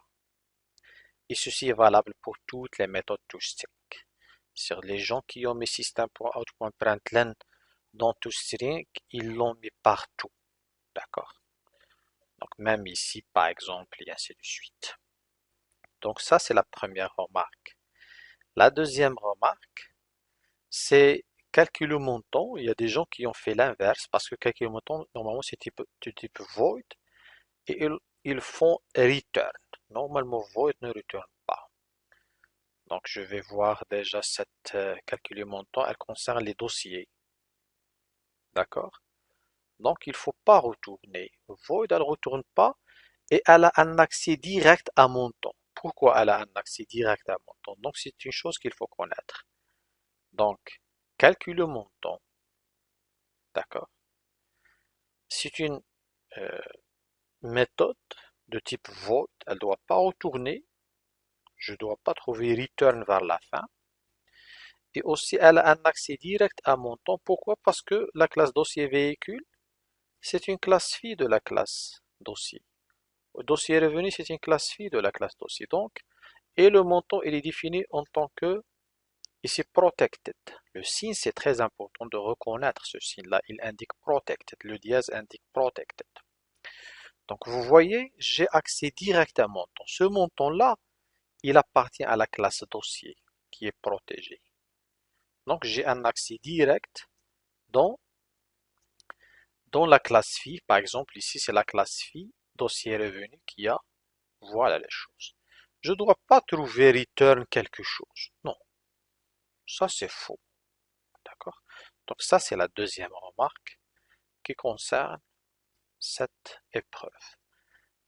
Et ceci est valable pour toutes les méthodes toString. Sur les gens qui ont mis system.out.println dans toString, ils l'ont mis partout. D'accord? Donc, même ici, par exemple, et ainsi de suite. Donc, ça, c'est la première remarque. La deuxième remarque, c'est calculer le montant. Il y a des gens qui ont fait l'inverse parce que calculer le montant, normalement, c'est du type void et ils font return. Normalement, void ne retourne pas. Donc, je vais voir déjà cette calculer montant. Elle concerne les dossiers. D'accord? Donc, il ne faut pas retourner. Void, elle ne retourne pas et elle a un accès direct à montant. Pourquoi elle a un accès direct à montant? Donc, c'est une chose qu'il faut connaître. Donc, calcule le montant. D'accord? C'est une euh, méthode de type void. Elle ne doit pas retourner. Je ne dois pas trouver return vers la fin. Et aussi, elle a un accès direct à montant. Pourquoi? Parce que la classe dossier véhicule, c'est une classe phi de la classe dossier. Le dossier revenu, c'est une classe phi de la classe dossier. Donc, et le montant, il est défini en tant que, ici, protected. Le signe, c'est très important de reconnaître ce signe-là. Il indique protected. Le dièse indique protected. Donc, vous voyez, j'ai accès direct à un montant. Ce montant-là, il appartient à la classe dossier qui est protégée. Donc, j'ai un accès direct dans, dans la classe phi. Par exemple, ici, c'est la classe phi, dossier revenu qui a, voilà les choses. Je ne dois pas trouver return quelque chose. Non, ça c'est faux. D'accord? Donc ça, c'est la deuxième remarque qui concerne cette épreuve.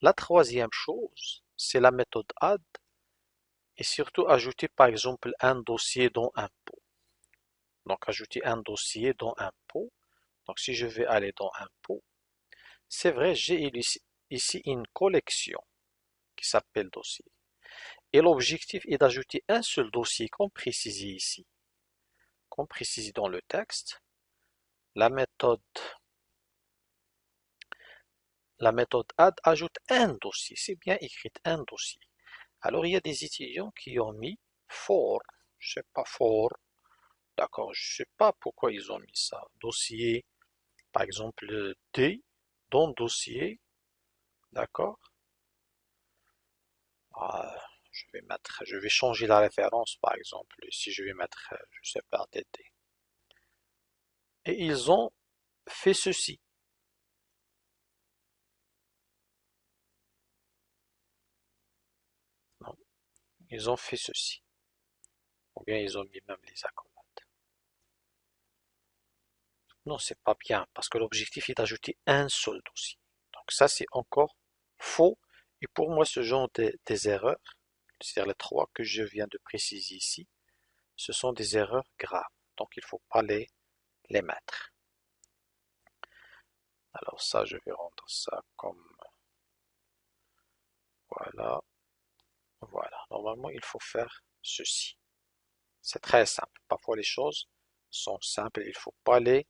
La troisième chose, c'est la méthode add et surtout ajouter par exemple un dossier dans un pot. Donc ajouter un dossier dans un pot. Donc si je vais aller dans un pot, c'est vrai, j'ai ici une collection qui s'appelle dossier. Et l'objectif est d'ajouter un seul dossier comme précisé ici. Comme précisé dans le texte, la méthode add ajoute un dossier. C'est bien écrit un dossier. Alors il y a des étudiants qui ont mis for. Je sais pas for. D'accord, je sais pas pourquoi ils ont mis ça. Dossier, par exemple D dans dossier. D'accord. Ah, je vais changer la référence par exemple. Si je vais mettre, je sais pas, DD. Et ils ont fait ceci. Non, ils ont fait ceci. Ou bien ils ont mis même les accolades. Non, c'est pas bien, parce que l'objectif est d'ajouter un seul dossier. Donc ça, c'est encore faux. Et pour moi, ce genre des erreurs, c'est-à-dire les trois que je viens de préciser ici, ce sont des erreurs graves. Donc il ne faut pas les mettre. Alors ça, je vais rendre ça comme voilà. Voilà. Normalement, il faut faire ceci. C'est très simple. Parfois, les choses sont simples et il ne faut pas les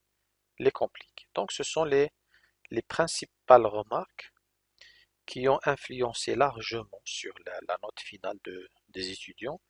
compliquer. Donc, ce sont les principales remarques qui ont influencé largement sur la note finale des étudiants.